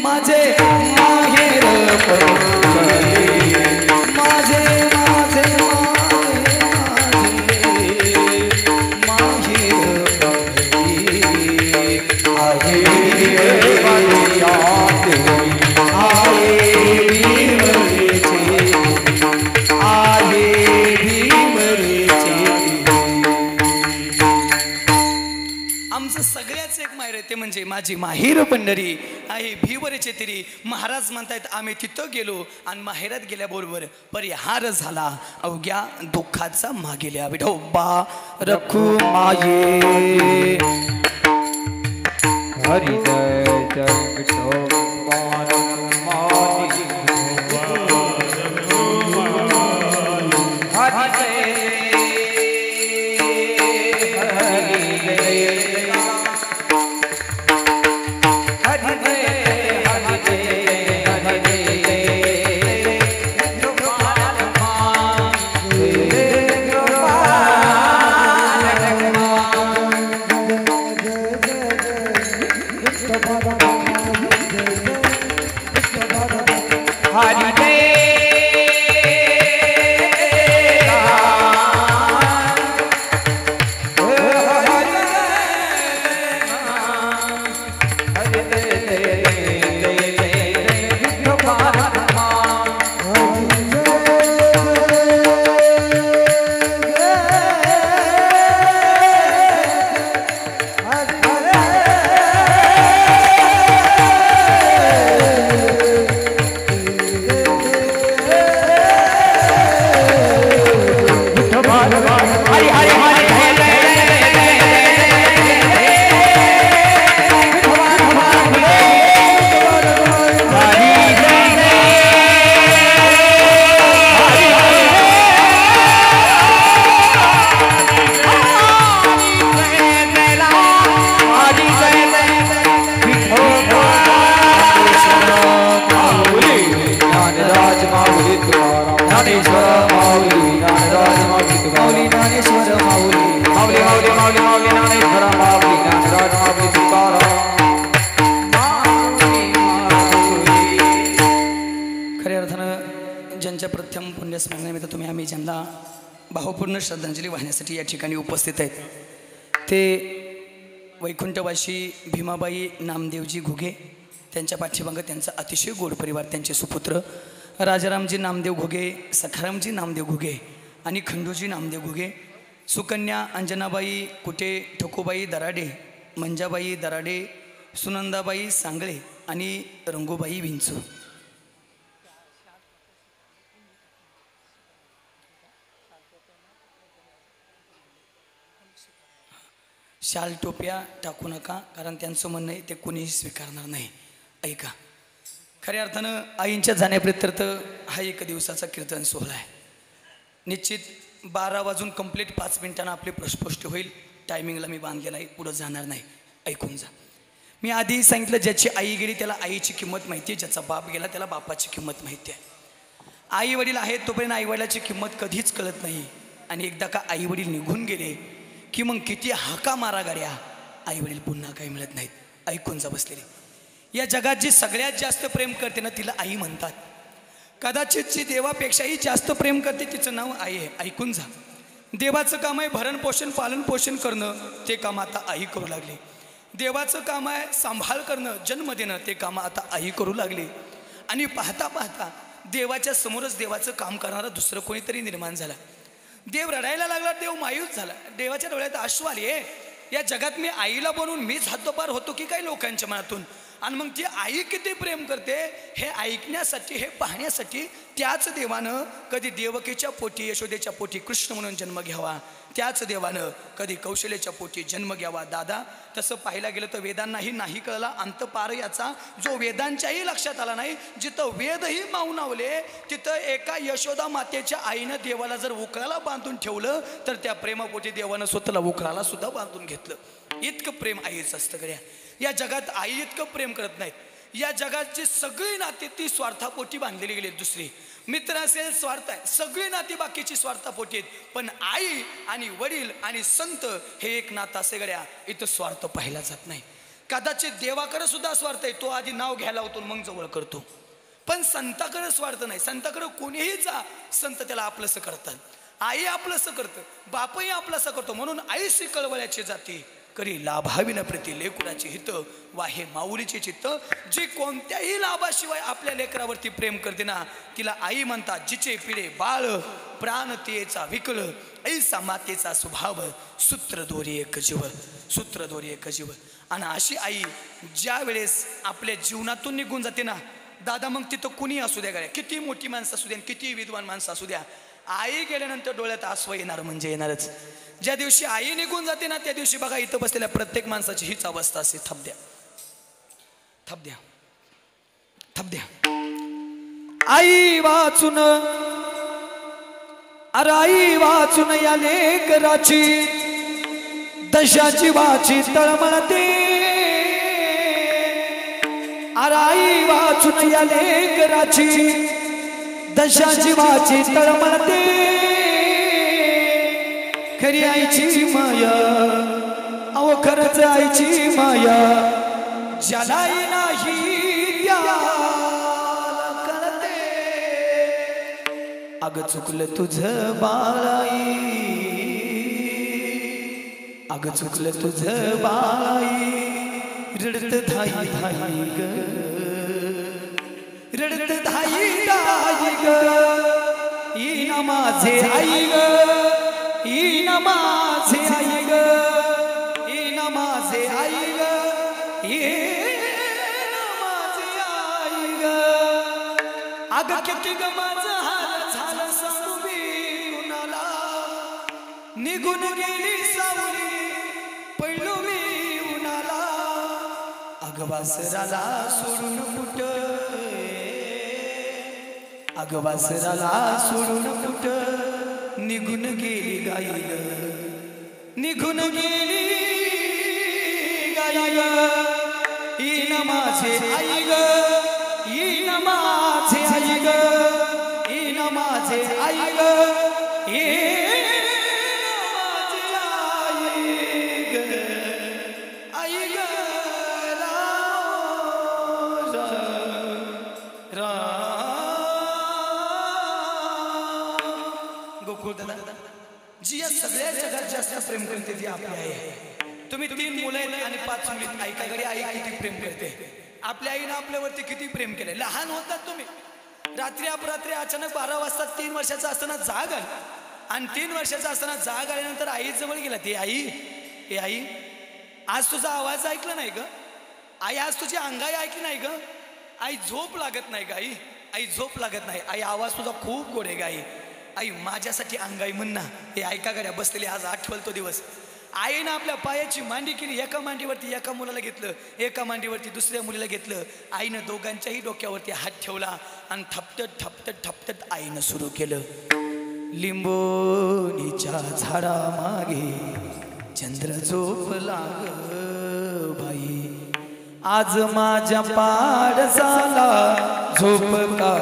Speaker 4: माझे माहेर पंढरी, माझे माहेर पंढरी, आहे
Speaker 3: ते म्हणजे माझी माहेर पंढरी आहे भीवरेचे तिरी. महाराज म्हणतायत आम्ही तिथं गेलो आणि माहेरात गेल्याबरोबर परिहार झाला अवघ्या दुःखाचा मागेल्या. विठोबा रखू माये
Speaker 4: हरी जय जय विठोबा माये हरी जय
Speaker 3: ज्यांच्या प्रथम पुण्यस्मरणानिमित्त तुम्ही आम्ही ज्यांना भावपूर्ण श्रद्धांजली वाहण्यासाठी या ठिकाणी उपस्थित आहेत ते वैकुंठवासी भीमाबाई नामदेवजी घुगे, त्यांच्या पाठीमागं त्यांचा अतिशय गोड परिवार, त्यांचे सुपुत्र राजारामजी नामदेव घुगे, सखारामजी नामदेव घुगे आणि खंडूजी नामदेव घुगे, सुकन्या अंजनाबाई कुटे, ठकुबाई दराडे, मंजाबाई दराडे, सुनंदाबाई सांगळे आणि रंगूबाई विंचू. शाल टोप्या टाकू नका, कारण त्यांचं म्हणणं आहे ते कोणीही स्वीकारणार नाही. ऐका, खऱ्या अर्थानं आईंच्या जाण्याप्रित्यर्थ हा एक दिवसाचा कीर्तन सोहळा आहे. निश्चित 12 वाजून कंप्लीट 5 मिनिटांना आपली प्रस्पष्ट होईल. टायमिंगला मी बांधलेला आहे, पुढं जाणार नाही. ऐकून जा. मी आधी सांगितलं ज्याची आई गेली त्याला आईची किंमत माहिती आहे, ज्याचा बाप गेला त्याला बापाची किंमत माहिती आहे. आई वडील आहेत तोपर्यंत आईवडिलाची किंमत कधीच कळत नाही. आणि एकदा का आई वडील निघून गेले की मग किती हाका मारा गाड्या, आई वडील पुन्हा काही मिळत नाहीत. ऐकून जा बसलेली. या जगात जी सगळ्यात जास्त प्रेम करते ना तिला आई म्हणतात. कदाचित जी देवापेक्षाही जास्त प्रेम करते तिचं नाव आई आहे. ऐकून जा. देवाचं काम आहे भरण पोषण पालन पोषण करणं, ते काम आता आई करू लागली. देवाचं काम आहे सांभाळ करणं जन्म देणं, ते काम आता आई करू लागली. आणि पाहता पाहता देवाच्या समोरच देवाचं काम करणारा दुसरं कोणीतरी निर्माण झाला. देव रडायला लागला, देव मायूस झाला. देवाच्या डोळ्यात अश्रू आली. या जगात मी आईला बनवून मीच हद्दपार होतो की काही लोकांच्या मनातून. आणि मग ती आई किती प्रेम करते हे ऐकण्यासाठी, हे पाहण्यासाठी त्याच देवानं कधी देवकीच्या पोटी यशोदेच्या पोटी कृष्ण म्हणून जन्म घ्यावा, त्याच देवानं कधी कौशल्याच्या पोटी जन्म घ्यावा. दादा तसं पाहायला गेलं तर वेदांनाही नाही कळला अंत पार याचा, जो वेदांच्याही लक्षात आला नाही. जिथं वेदही मावनावले तिथं एका यशोदा मातेच्या आईनं देवाला जर उकळाला बांधून ठेवलं तर त्या प्रेमापोटी देवानं स्वतःला उकळाला सुद्धा बांधून घेतलं. इतकं प्रेम आईचं असतं गड्या. या जगात आई इतकं प्रेम करत नाहीत. या जगाची सगळी नाती ती स्वार्थापोटी बांधलेली गेली. दुसरी मित्र असेल स्वार्थ आहे, सगळी नाती बाकीची स्वार्थापोटी आहेत. पण आई आणि वडील आणि संत हे एक नातं असे गड्या, इथं स्वार्थ पाहिला जात नाही. कदाचित देवाकडे सुद्धा स्वार्थ आहे, तो आधी नाव घ्यायला होतो मग जवळ करतो. पण संताकडे स्वार्थ नाही. संताकडे कोणीही जा, संत त्याला आपलंसं करतात. आई आपलंसं करतं, बापही आपलंसं करतो. म्हणून आईशी कळवळ्याची जाती करी लाभावी न प्रति लेकुराचे हित वाहे माऊलीचे चित्त. जी कोणत्याही लाभाशिवाय आपल्या लेकरावरती प्रेम करते ना तिला आई म्हणतात. जिचे पिढे बाळ प्राण तियेचा विकळ, ऐसा मातेचा स्वभाव सूत्र दोरी एक जीव, सूत्र दोरी एक जीव. आणि अशी आई ज्या वेळेस आपल्या जीवनातून निघून जाते ना दादा, मग तिथं कुणी असू द्या गाड्या, किती मोठी माणसं असू द्या, किती विद्वान माणसं असू द्या, आई गेल्यानंतर डोळ्यात आसव येणार म्हणजे येणारच. ज्या दिवशी आई निघून जाते ना त्या दिवशी बघा इथं बसलेल्या प्रत्येक माणसाची हीच अवस्था असते. थपद्या थपद्या थपद्या.
Speaker 4: आई वाचून, अरे आई वाचून या लेकराची दशाची वाची तळमळते. अरे आई वाचून या लेकराची दशाची वाची तळमळते. खरी आईची माया, अहो खरंच आईची माया, ज्याला नाही त्याला कळते. अगं चुकलं तुझं बाळाई, अगं चुकलं तुझं बाळाई, रडत धाई धाई ग, रडत धाई धाई ग. येईना माझे आई ग, येईना माझे आई ग, येईना माझे आई ग, येईना माझे आई ग. अगं किती ग माझं हाल झालं सांगू मी कुणाला, निघून गेली सावली पडलो मी उन्हाला. अगं वासराला सोडून कुठं, अगं वासराला सोडून कुठं निघून गेली गाई ग, निघून गेली गाई ग. येईना माझे आई ग, येईना माझे आई ग, येईना माझे आई ग, येईना माझे आई ग, आई ग.
Speaker 3: जी या सगळ्या जगात जास्त प्रेम करते ती आपली आई आहे. तुम्ही 3 मुलं आहेत आणि 5 मुली, ऐका घरी आई किती प्रेम करते. आपल्या आईनं आपल्यावरती किती प्रेम केलंय. लहान होतात तुम्ही, रात्री अपरात्री अचानक 12 वाजता 3 वर्षाचा असताना जाग आली. आणि 3 वर्षाचा असताना जाग आल्यानंतर आई जवळ गेला. ती आई, ए आई आज तुझा आवाज ऐकला नाही ग, आई आज तुझी अंगाई ऐकली नाही ग, आई झोप लागत नाही ग, आई आई झोप लागत नाही, आई आवाज तुझा खूप गोड आहे ग, आई आई माझ्यासाठी अंगाई म्हणना. हे ऐका गड्या बसलेली आज आठवल तो दिवस. आईनं आपल्या पायाची मांडी केली. एका मांडीवरती एका मुलाला घेतलं, एका मांडीवरती दुसऱ्या मुलीला घेतलं. आईनं दोघांच्याही डोक्यावरती हात ठेवला आणि थपटत थपटत थपटत आईनं सुरू केलं. लिंबोनीच्या झाडा मागे चंद्र झोपला ग बाई, आज माझ्या पाडसाला झोप का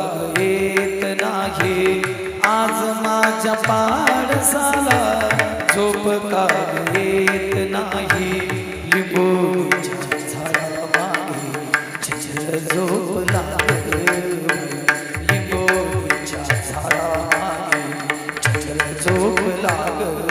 Speaker 3: येत नाही, आज माझ्या पाडसाला झोप का येत नाही. लिंबोनीच्या झाडा मागे चंद्र झोपला ग, लिंबोनीच्या झाडा मागे चंद्र झोपला ग.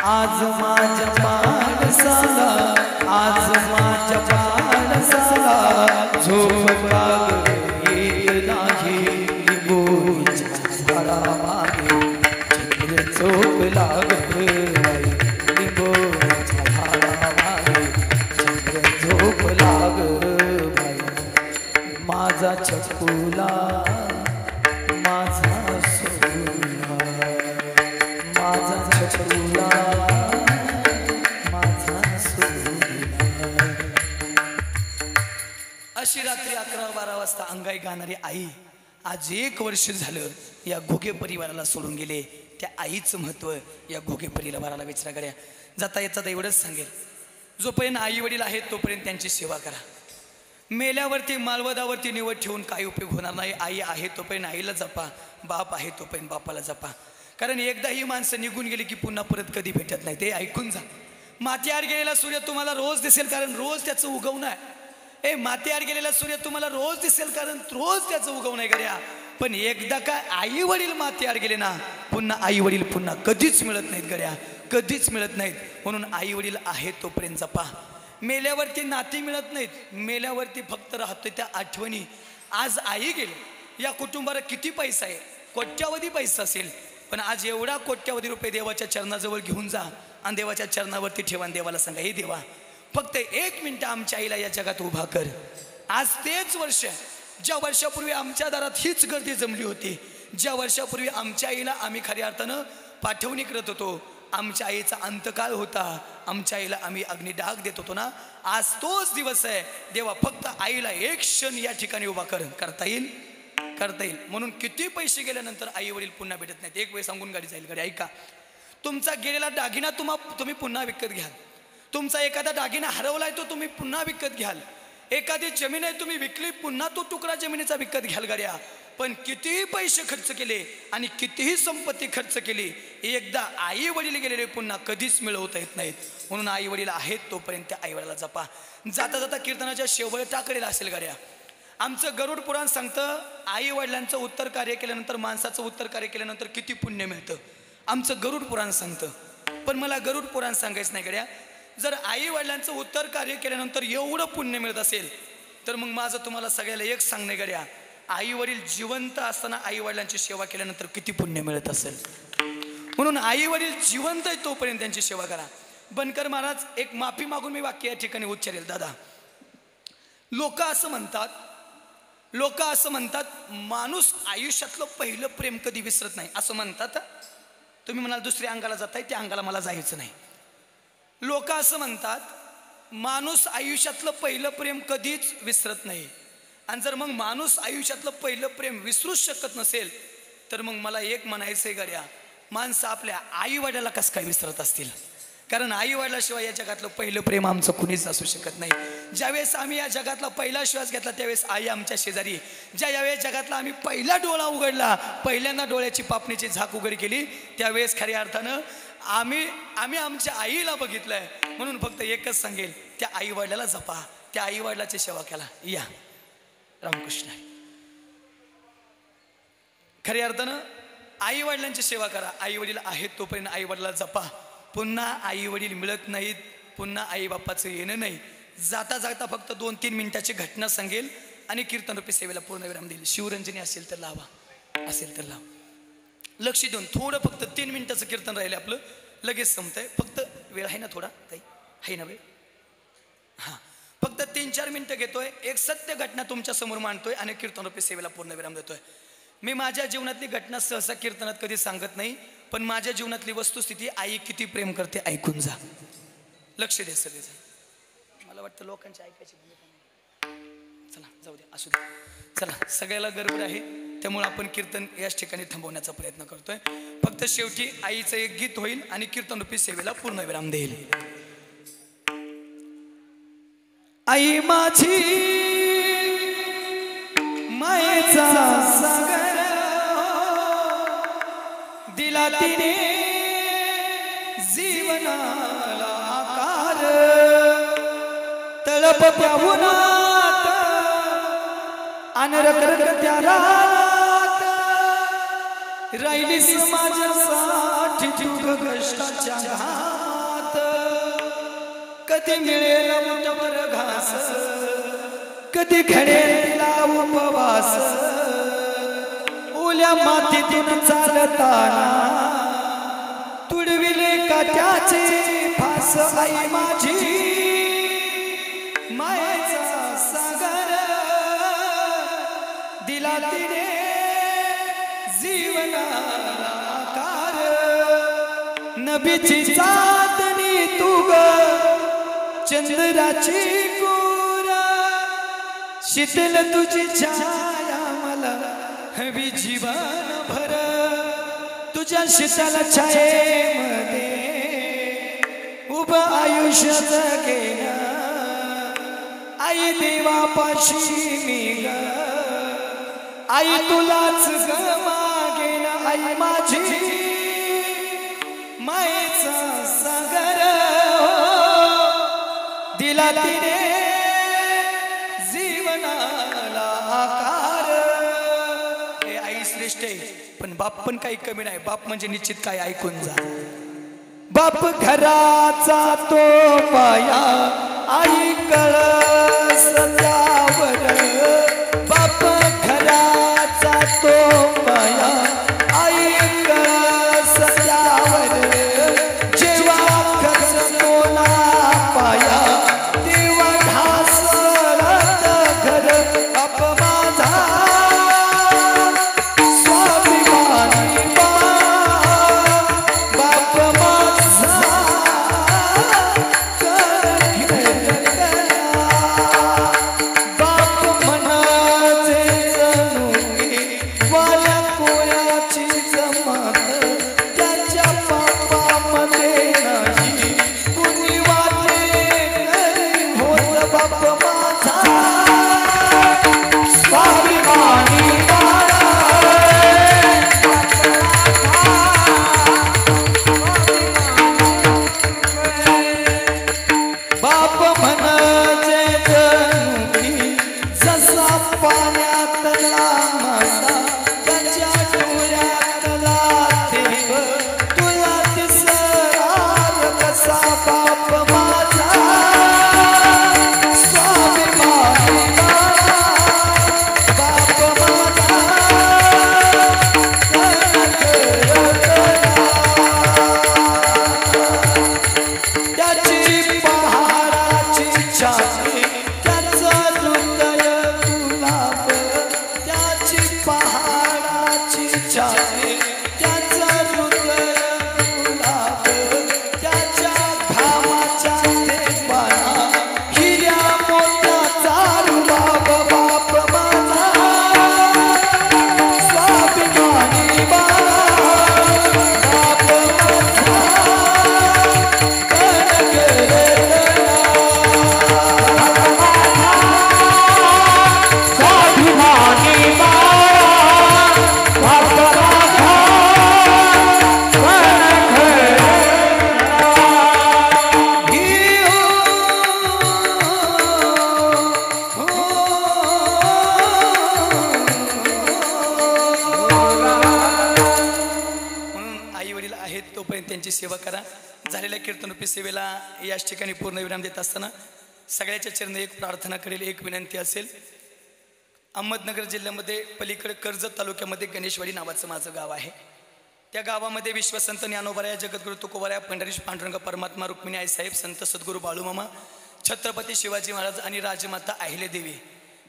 Speaker 4: आज माझ्या माणसाला, आज माझ्या माणसाला झोप येत नाही. लिंबोच्या झाडामागे चंद्र झोप लागत नाही. लिंबोच्या झाडामागे चंद्र झोप लागत नाही. माझा चकुला माझा सोला, माझा चकुला माझा सोला.
Speaker 3: अशी रात्री 11-12 वाजता अंगाई गाणारी आई आज 1 वर्ष झालं या घोगे परिवाराला सोडून गेले. त्या आईचं महत्व या घोगे परिवाराला विचारा गड्या. जाता येता एवढंच सांगेल, जोपर्यंत आई वडील आहेत तोपर्यंत त्यांची सेवा करा. मेल्यावरती मालवदावरती निवड ठेवून काही उपयोग होणार नाही. आई आहे तोपर्यंत आईला जपा, बाप आहे तोपर्यंत बापाला जपा. कारण एकदा ही माणसं निघून गेली की पुन्हा परत कधी भेटत नाही. ते ऐकून जा. माथ्याआड गेलेला सूर्य तुम्हाला रोज दिसेल, कारण रोज त्याचं उगवणं आहे. माथ्याआड गेलेला सूर्य तुम्हाला रोज दिसेल, कारण रोज त्याचं उगवणं आहे गड्या. पण एकदा का आई वडील माथ्याआड गेले ना, पुन्हा आई वडील पुन्हा कधीच मिळत नाहीत गड्या, कधीच मिळत नाहीत. म्हणून आई वडील आहेत तोपर्यंत जपा. मेल्यावरती नाती मिळत नाहीत, मेल्यावरती फक्त राहतोय त्या आठवणी. आज आई गेली, या कुटुंबाला किती पैसा आहे, कोट्यावधी पैसा असेल, पण आज एवढा कोट्यावधी रुपये देवाच्या चरणाजवळ घेऊन जा आणि देवाच्या चरणावरती ठेवा आणि देवाला सांगा, हे देवा फक्त 1 मिनिट आमच्या आईला या जगात उभा कर. आज तेच वर्ष, ज्या वर्षापूर्वी आमच्या दारात हीच गर्दी जमली होती, ज्या वर्षापूर्वी आमच्या आईला आम्ही खऱ्या अर्थानं पाठवणी करत होतो, आमच्या आईचा अंतकाळ होता, आमच्या आईला आम्ही अग्निडाग देत होतो ना, आज तोच दिवस आहे. देवा फक्त आईला 1 क्षण या ठिकाणी उभा करता येईल, करता येईल. म्हणून किती पैसे गेल्यानंतर आई वडील पुन्हा भेटत नाहीत. एक वेळ सांगून गाडी जाईल गाडी. ऐका, तुमचा गेलेला दागिना तुम्ही पुन्हा विकत घ्याल. तुमचा एखादा दागिना हरवलाय तो तुम्ही पुन्हा विकत घ्याल. एखादी जमीन आहे तुम्ही विकली, पुन्हा तो तुकडा जमिनीचा विकत घ्याल गाड्या. पण कितीही पैसे खर्च केले आणि कितीही संपत्ती खर्च केली, एकदा आई वडील गेलेले पुन्हा कधीच मिळवता येत नाहीत. म्हणून आई वडील आहेत तोपर्यंत त्या आई वडिलाला जपा. जाता जाता कीर्तनाच्या शेवटाकडे असेल गाड्या. आमचं गरुड पुराण सांगतं, आई वडिलांचं उत्तर कार्य केल्यानंतर, माणसाचं उत्तर कार्य केल्यानंतर किती पुण्य मिळतं, आमचं गरुड पुराण सांगतं. पण मला गरुड पुराण सांगायचं नाही गड्या. जर आई वडिलांचं उत्तर कार्य केल्यानंतर एवढं पुण्य मिळत असेल, तर मग माझं तुम्हाला सगळ्याला एक सांगणे गड्या, आई वडील जिवंत असताना आई वडिलांची सेवा केल्यानंतर किती पुण्य मिळत असेल. म्हणून आई वडील जिवंत आहे तोपर्यंत त्यांची सेवा करा. बनकर महाराज, एक माफी मागून मी वाक्य या ठिकाणी उच्चारेल. दादा, लोक असं म्हणतात माणूस आयुष्यातलं पहिलं प्रेम कधी विसरत नाही असं म्हणतात. तुम्ही म्हणाल दुसऱ्या अंगाला जाताय, त्या अंगाला मला जायचं नाही. लोक असं म्हणतात माणूस आयुष्यातलं पहिलं प्रेम कधीच विसरत नाही. आणि जर मग माणूस आयुष्यातलं पहिलं प्रेम विसरूच शकत नसेल, तर मग मला एक म्हणायचंय गड्या, माणसं आपल्या आई वडिलाला कसं काय विसरत असतील. कारण आई वडिलाशिवाय या जगातलं पहिलं प्रेम आमचं कुणीच असू शकत नाही. ज्यावेळेस आम्ही या जगातला पहिला श्वास घेतला त्यावेळेस आई आमच्या शेजारी. ज्यावेळेस जगातला आम्ही पहिला डोळा उघडला, पहिल्यांदा डोळ्याची पापणीची झाक उघड केली, त्यावेळेस खऱ्या अर्थानं आम्ही आमच्या आईला बघितलंय. म्हणून फक्त एकच सांगेल, त्या आई वडिलाला जपा, त्या आई वडिलाची सेवा केला. या रामकृष्ण. खऱ्या अर्थानं आई वडिलांची सेवा करा. आई वडील आहेत तोपर्यंत आई वडिलाला जपा. पुन्हा आई वडील मिळत नाहीत, पुन्हा आई बाप्पाचं येणं नाही. जाता जाता फक्त 2-3 मिनिटाची घटना सांगेल आणि कीर्तनरूपी सेवेला पूर्णविराम देईल. शिवरंजनी असेल तर लावा, असेल तर लावा. लक्ष देऊन थोडं फक्त 3 मिनिटाचं कीर्तन राहिलं आपलं, लगेच संपतंय. फक्त वेळ आहे ना थोडा ताई, आहे ना वेळ? हां, फक्त 3-4 मिनिटं घेतोय, एक सत्य घटना तुमच्या समोर मांडतोय आणि कीर्तनरूपी सेवेला पूर्णविराम देतोय. मी माझ्या जीवनातली घटना सहसा कीर्तनात कधी सांगत नाही, पण माझ्या जीवनातली वस्तुस्थिती आई किती प्रेम करते ऐकून जा. लक्ष दे सगळेजण. मला वाटतं लोकांची ऐकायची भूमिका नाही. चला जाऊ दे, असू दे. चला, सगळ्याला गडबड आहे, त्यामुळे आपण कीर्तन याच ठिकाणी थांबवण्याचा प्रयत्न करतोय. फक्त शेवटी आईचं एक गीत होईल आणि कीर्तनरूपी सेवेला पूर्णविराम देईल.
Speaker 4: आई माझी मायेचा सागर दिला तिने जीवनाला आकार. तळपत्या उन्हात अनरकरकत्या रानात राहिलीस माझ्यासाठी तू कष्टाच्या कधी मिळेल मुठभर घास कधी घडेल उपवास ओल्या मातीतून चालताना तुडविले काट्याचे फास आई माझी मायेचा सागर दिला तिने जीवनाला आकार नबीची चांदणी तू ग चंद्राची कोर शीतल तुझी छाया मला हवी जीवन भर तुझ्या शीतल छायेमध्ये उभं आयुष्य जगेन आई देवापाशी मी ग आई तुलाच ग मागेन आई माझी मायेचा सागर दिला तिने जीवनाला आकार हे आई श्रेष्ठ आहे पण बाप पण काही कमी नाही बाप म्हणजे निश्चित काय ऐकून जा बाप घराचा तो पाया आई कळस त्यावर बाप घराचा तो पाया आई कळस त्यावर जेव्हा खचतो ना पाया तेव्हा ढासळत घर बाप माझा स्वाभिमानी बाप माझा बाप म्हणाचे जणू वाल्या कोणाची जमात त्याच्या बापामध्ये नाही कुणी वाटे करी होत बाप माझा स्वाभिमानी बाप म्हणाचे जणू जसा पाण्यातला मासा त्याच्या डोळ्यातला देव तुला दिसणार कसा बाप माझा स्वाभिमानी बाप माझा त्याची पहाडाची छाती त्याचं हृदय गुलाब त्याची पहाडाची छाती त्याचं हृदय गुलाब त्याच्या घामाच्या देवाना हिऱ्या मोत्याचा रुबाब बाप माझा स्वाभिमानी बाप म्हणून आई वडील आहेत तोपर्यंत त्यांची सेवा करा झालेल्या कीर्तनरूपी सेवेला याच ठिकाणी पूर्ण विराम देत असताना सगळ्याच्या चरणी एक प्रार्थना करेल एक विनंती असेल अहमदनगर जिल्ह्यामध्ये पलीकडे कर्जत तालुक्यामध्ये गणेशवाडी नावाचं माझं गाव आहे त्या गावामध्ये विश्वसंत ज्ञानोबाराया जगद्गुरु तुकोबाराया पंढरीश पांडुरंग परमात्मा रुक्मिणी आई साहेब संत सद्गुरू बाळूमामा छत्रपती शिवाजी महाराज आणि राजमाता अहिल्यादेवी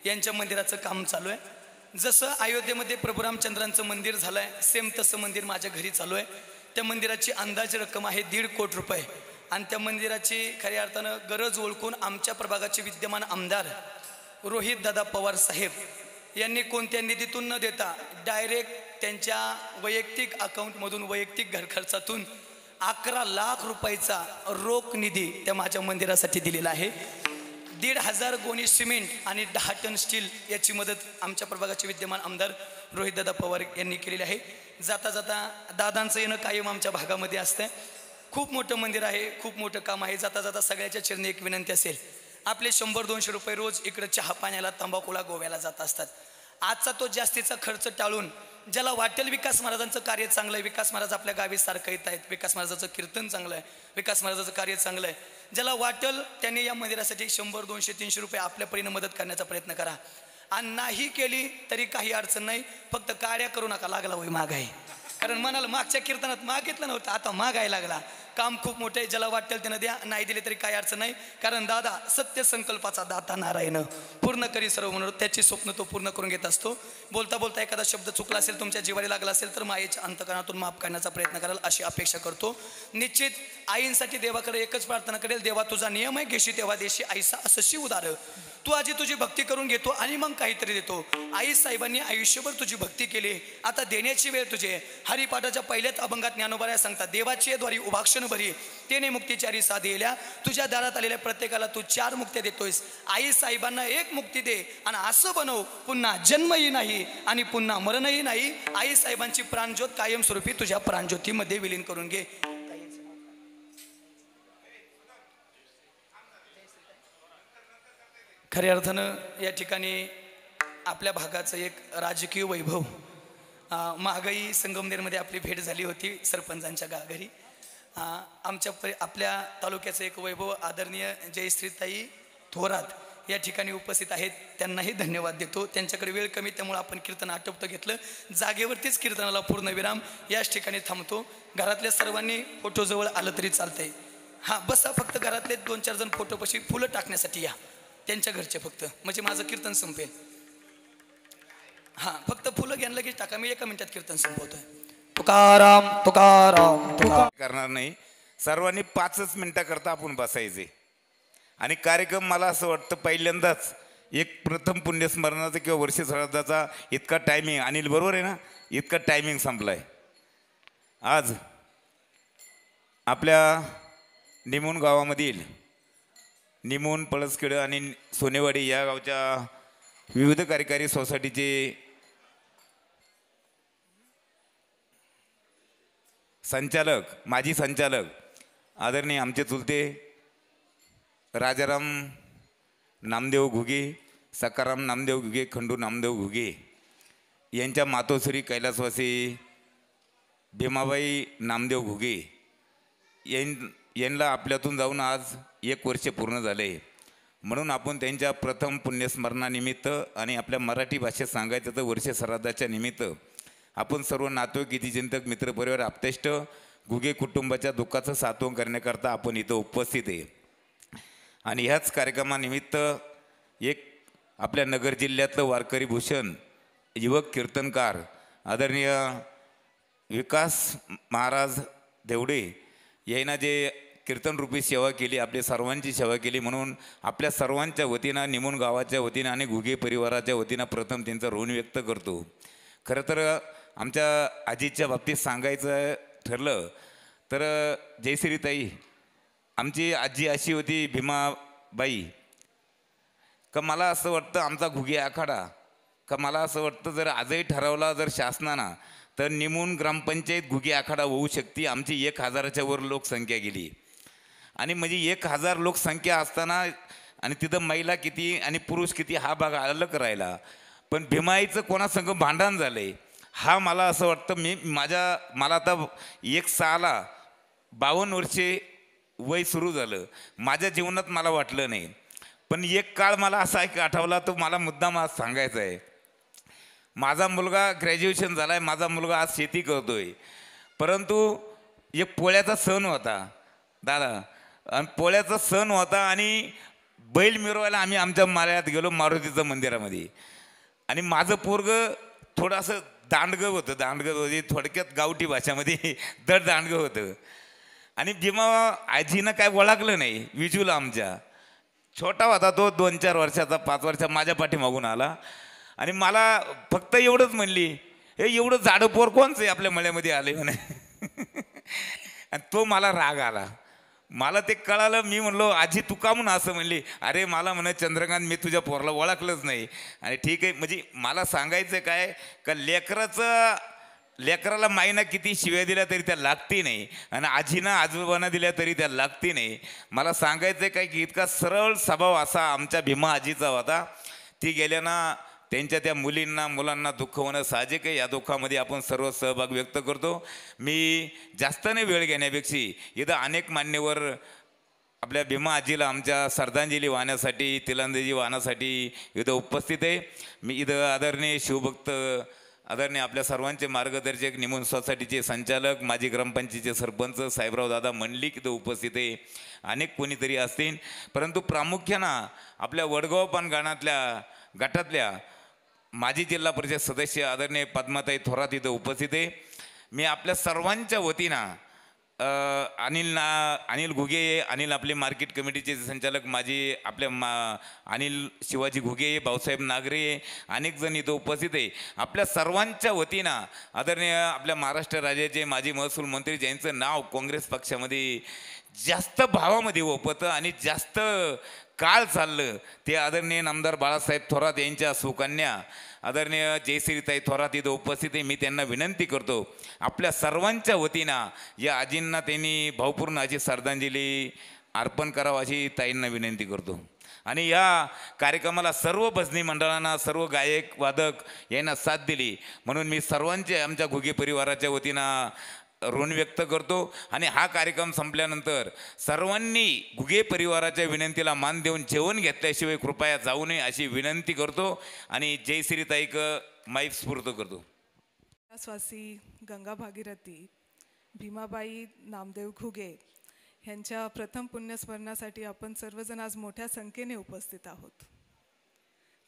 Speaker 4: यांच्या मंदिराचं काम चालू आहे जसं अयोध्येमध्ये प्रभू रामचंद्रांचं मंदिर झालं आहे सेम तसं मंदिर माझ्या घरी चालू आहे त्या मंदिराची अंदाजे रक्कम आहे 1.5 कोटी रुपये आणि त्या मंदिराची खऱ्या अर्थानं गरज ओळखून आमच्या प्रभागाचे विद्यमान आमदार रोहित दादा पवार साहेब यांनी कोणत्या निधीतून न देता डायरेक्ट त्यांच्या वैयक्तिक अकाउंटमधून वैयक्तिक घरखर्चातून 11 लाख रुपयाचा रोख निधी त्या माझ्या मंदिरासाठी दिलेला आहे 1,500 गोणी सिमेंट आणि 10 टन स्टील याची मदत आमच्या प्रभागाचे विद्यमान आमदार रोहितदादा पवार यांनी केलेली आहे जाता जाता दादांचं येणं कायम आमच्या भागामध्ये असतं खूप मोठं मंदिर आहे खूप मोठं काम आहे जाता जाता सगळ्याच्या चरणी एक विनंती असेल आपले 100-200 रुपये रोज इकडे चहा पाण्याला तंबाखूला गोव्याला जात असतात आजचा तो जास्तीचा खर्च टाळून ज्याला वाटेल विकास महाराजांचं कार्य चांगलं आहे, विकास महाराज आपल्या गावी सारखं येत आहेत, विकास महाराजाचं कीर्तन चांगलं आहे, विकास महाराजाचं कार्य चांगलं आहे, ज्याला वाटेल त्यांनी या मंदिरासाठी 100, 200, 300 रुपये आपल्या परीने मदत करण्याचा प्रयत्न करा. आणि नाही केली तरी काही अडचण नाही, फक्त काड्या करू नका. लागला होई महागाई, कारण मनाला मागच्या कीर्तनात मागितलं नव्हतं, आता महागाई लागला. काम खूप मोठे, ज्याला वाटेल त्यानं द्या, नाही दिले तरी काही अडचण नाही. कारण दादा सत्य संकल्पाचा दाता नारायण, पूर्ण करी सर्व म्हणून त्याची स्वप्न तो पूर्ण करून घेत असतो. बोलता बोलता एखादा शब्द चुकला असेल, तुमच्या जिवारी लागला असेल तर मायेच्या अंतकरणातून माफ करण्याचा प्रयत्न कराल अशी अपेक्षा करतो. निश्चित आईंसाठी देवाकडे एकच प्रार्थना करेल, देवा तुझा नियम आहे, घेशी तेव्हा देशी आईसा असं शिवदार. तू आजी तुझी भक्ती करून घेतो आणि मग काहीतरी देतो. आई साहेबांनी आयुष्यभर तुझी भक्ती केली, आता देण्याची वेळ तुझी. हरिपाठाच्या पहिल्याच अभंगात ज्ञानोबा सांगतात, देवाची द्वारी उभाक्षण भरी तेने मुक्तीचारी साधेल्या. तुझ्या दारात आलेल्या प्रत्येकाला तू 4 मुक्त्या देतोयस. आई साहेबांना 1 मुक्ती दे आणि असं बनव पुन्हा जन्मही नाही आणि पुन्हा मरणही नाही. आई साहेबांची प्राणज्योत कायमस्वरूपी तुझ्या प्राणज्योतीमध्ये विलीन करून घे. खऱ्या अर्थानं या ठिकाणी आपल्या भागाचं एक राजकीय वैभव, महागाई संगमनेरमध्ये आपली भेट झाली होती सरपंचांच्या घरी. आपल्या तालुक्याचं एक वैभव आदरणीय जयश्रीताई थोरात या ठिकाणी उपस्थित आहेत, त्यांनाही धन्यवाद देतो. त्यांच्याकडे वेळ कमी त्यामुळे आपण कीर्तन आटोपतं घेतलं. जागेवरतीच कीर्तनाला पूर्ण विराम. याच ठिकाणी थांबतो. घरातल्या सर्वांनी फोटो जवळ आलं तरी चालतंय. हां बसा, फक्त घरातले 2-4 जण फोटोपाशी फुलं टाकण्यासाठी या, त्यांच्या घरचे फक्त, म्हणजे माझं कीर्तन संपेल. हां फक्त फुलं घ्यायला लगेच टाका, मी 1 मिनिटात कीर्तन संपवतोय. तुकाराम तुकाराम तुकाराम
Speaker 5: करणार नाही. सर्वांनी 5च मिनिटाकरता आपण बसायचे. आणि कार्यक्रम मला असं वाटतं पहिल्यांदाच एक प्रथम पुण्यस्मरणाचा किंवा वर्ष श्राद्धाचा इतका टायमिंग, अनिल बरोबर आहे ना, इतका टायमिंग संपलाय. आज आपल्या निमून गावामधील निमून, पळसखेड आणि सोनेवाडी या गावच्या विविध कार्यकारी सोसायटीचे संचालक, माजी संचालक आदरणीय आमचे चुलते राजाराम नामदेव घुगे, सकाराम नामदेव घुगे, खंडू नामदेव घुगे यांच्या मातोश्री कैलासवासी भीमाबाई नामदेव घुगे यांना आपल्यातून जाऊन आज 1 वर्ष पूर्ण झाले. म्हणून आपण त्यांच्या प्रथम पुण्यस्मरणानिमित्त आणि आपल्या मराठी भाषेत सांगायचं तर वर्ष श्राद्धाच्या निमित्त आपण सर्व नातेवाईक, हितचिंतक, मित्रपरिवार, आप्तेष्ट घुगे कुटुंबाच्या दुःखाचं सात्वन करण्याकरता आपण इथं उपस्थित आहे. आणि ह्याच कार्यक्रमानिमित्त एक आपल्या नगर जिल्ह्यातलं वारकरी भूषण युवक कीर्तनकार आदरणीय विकास महाराज देवडे यांना जे कीर्तनरूपी सेवा केली, आपल्या सर्वांची सेवा केली, म्हणून आपल्या सर्वांच्या वतीनं, निमून गावाच्या वतीनं आणि घुगे परिवाराच्या वतीनं प्रथम त्यांचं ऋण व्यक्त करतो. खरं तर आमच्या आजीच्या बाबतीत सांगायचं ठरलं तर जयश्रीताई, आमची आजी अशी होती भीमाबाई, का मला असं वाटतं आमचा घुगे आखाडा, का मला असं वाटतं जर आजही ठरवला जर शासनानं तर निमून ग्रामपंचायत घुगे आखाडा होऊ शकते. आमची 1000च्या वर लोकसंख्या गेली आणि म्हणजे 1000 लोकसंख्या असताना आणि तिथं महिला किती आणि पुरुष किती हा भाग अलग राहिला. पण भीमाईचं कोणासंग भांडण झालं आहे हा मला असं वाटतं. मला आता 6ला 52 वर्षे वय सुरू झालं. माझ्या जीवनात मला वाटलं नाही, पण एक काळ मला असा एक आठवला तो मला मुद्दाम आज सांगायचा आहे. माझा मुलगा ग्रॅज्युएशन झाला आहे, माझा मुलगा आज शेती करतो आहे, परंतु एक पोळ्याचा सण होता दादा, आणि पोळ्याचा सण होता आणि बैल मिरवायला आम्ही आमच्या माळ्यात गेलो मारुतीच्या मंदिरामध्ये. आणि माझं पोरगं थोडंसं दांडगं होतं, म्हणजे थोडक्यात गावठी भाषामध्ये दांडगं होतं. आणि भीमा आजीनं काय ओळखलं नाही, विजूला आमच्या छोटा होता तो, 2-4 वर्षाचा, 5 वर्षा माझ्या पाठीमागून आला आणि मला फक्त एवढंच म्हणली, हे एवढं जाडं पोर कोणचं आहे आपल्या मळ्यामध्ये आले म्हणे. आणि तो मला राग आला, मला ते कळालं. मी म्हणलो आजी तू का म्हणून असं म्हणली, अरे मला म्हणे चंद्रकांत मी तुझ्या पोरला ओळखलंच नाही. आणि ठीक आहे, म्हणजे मला सांगायचं काय का लेकराला माईनं किती शिव्या दिल्या तरी त्या लागती नाही आणि आजीनं आजोबांना दिल्या तरी त्या लागती नाही. मला सांगायचं काय की इतका सरळ स्वभाव असा आमच्या भीमा आजीचा होता. ती गेल्यानं त्यांच्या त्या मुलांना दुःख होणं साहजिक आहे. या दुःखामध्ये आपण सर्व सहभाग व्यक्त करतो. मी जास्त नाही वेळ घेण्यापेक्षा इथं अनेक मान्यवर आपल्या भीमा आजीला आमच्या श्रद्धांजली वाहण्यासाठी, तिरंदाजी वाहण्यासाठी इथं उपस्थित आहे. मी इथं आदरणीय शिवभक्त, आदरणीय आपल्या सर्वांचे मार्गदर्शक, निमोन सोसायटीचे संचालक, माजी ग्रामपंचायतीचे सरपंच साहेबराव दादा मंडलिक इथं उपस्थित आहे. अनेक कोणीतरी असतील, परंतु प्रामुख्यानं आपल्या वडगाव गटातल्या माजी जिल्हा परिषद सदस्य आदरणीय पद्माताई थोरात इथं उपस्थित आहे. मी आपल्या सर्वांच्या वतीनं अनिल घुगे, अनिल आपले मार्केट कमिटीचे संचालक माजी अनिल शिवाजी घुगे, भाऊसाहेब नागरे, अनेक जण इथं उपस्थित आहे. आपल्या सर्वांच्या वतीनं आदरणीय आपल्या महाराष्ट्र राज्याचे माजी महसूल मंत्री, ज्यांचं नाव काँग्रेस पक्षामध्ये जास्त भावामध्ये ओपतं आणि जास्त काळ चाललं, ते आदरणीय नामदार बाळासाहेब थोरात यांच्या सुकन्या आदरणीय जयश्रीताई थोरात इथं उपस्थित आहे. मी त्यांना विनंती करतो, आपल्या सर्वांच्या वतीनं या आजींना त्यांनी भावपूर्ण अशी श्रद्धांजली अर्पण करावं अशी ताईंना विनंती करतो. आणि या कार्यक्रमाला सर्व भजनी मंडळांना, सर्व गायक वादक यांना साथ दिली म्हणून मी सर्वांचे आमच्या घुगे परिवाराच्या वतीनं ऋण व्यक्त करतो. आणि हा कार्यक्रम संपल्यानंतर सर्वांनी घुगे परिवाराच्या विनंतीला मान देऊन जेवण घेतल्याशिवाय कृपया जाऊ नये अशी विनंती करतो. आणि जयश्रीताईक माईक स्फूर्त करतो.
Speaker 2: स्वासी गंगा भागीरथी भीमाबाई नामदेव घुगे यांच्या प्रथम पुण्यस्मरणासाठी आपण सर्वजण आज मोठ्या संख्येने उपस्थित आहोत.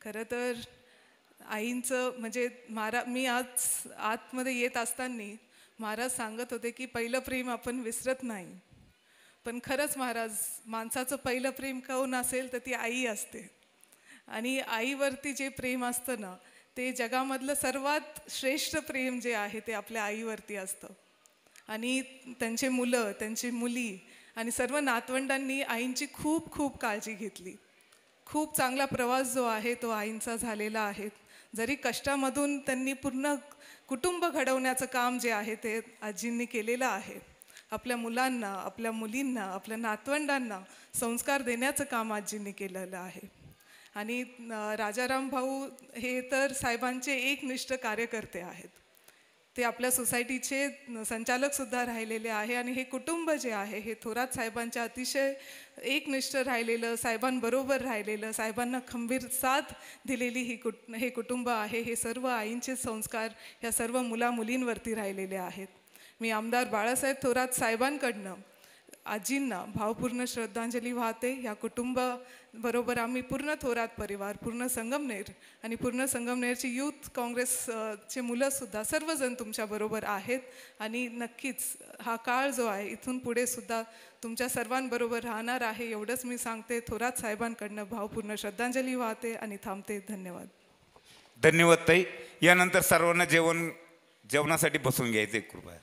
Speaker 2: खरं तर आईंचं म्हणजे मी आज आतमध्ये येत असताना महाराज सांगत होते की पहिलं प्रेम आपण विसरत नाही, पण खरंच महाराज माणसाचं पहिलं प्रेम कोण असेल तर ती आई असते. आणि आईवरती जे प्रेम असतं ना, ते जगामधलं सर्वात श्रेष्ठ प्रेम जे आहे ते आपल्या आईवरती असतं. आणि त्यांचे मुलं, त्यांची मुली आणि सर्व नातवंडांनी आईंची खूप खूप काळजी घेतली. खूप चांगला प्रवास जो आहे तो आईंचा झालेला आहे. जरी कष्टामधून त्यांनी पूर्ण कुटुंब घडवण्याचं काम जे आहे ते आजींनी केलेलं आहे. आपल्या मुलांना, आपल्या मुलींना, आपल्या नातवंडांना संस्कार देण्याचं काम आजींनी केलेलं आहे. आणि राजाराम भाऊ हे तर साहेबांचे एकनिष्ठ कार्यकर्ते आहेत. ते आपल्या सोसायटीचे संचालकसुद्धा राहिलेले आहे. आणि हे कुटुंब जे आहे हे थोरात साहेबांच्या अतिशय एकनिष्ठ राहिलेलं, साहेबांबरोबर राहिलेलं, साहेबांना खंबीर साथ दिलेली हे कुटुंब आहे. हे सर्व आईंचे संस्कार या सर्व मुलींवरती राहिलेले आहेत. मी आमदार बाळासाहेब थोरात साहेबांकडनं आजींना भावपूर्ण श्रद्धांजली वाहते. या कुटुंबाबरोबर आम्ही पूर्ण थोरात परिवार, पूर्ण संगमनेर आणि पूर्ण संगमनेरची यूथ काँग्रेसचे मुलंसुद्धा सर्वजण तुमच्याबरोबर आहेत. आणि नक्कीच हा काळ जो आहे इथून पुढे सुद्धा तुमच्या सर्वांबरोबर राहणार आहे एवढंच मी सांगते. थोरात साहेबांकडनं भावपूर्ण श्रद्धांजली वाहते आणि थांबते. धन्यवाद.
Speaker 5: धन्यवाद ताई. यानंतर सर्वांना जेवणासाठी बसून घ्यायचे कृपया.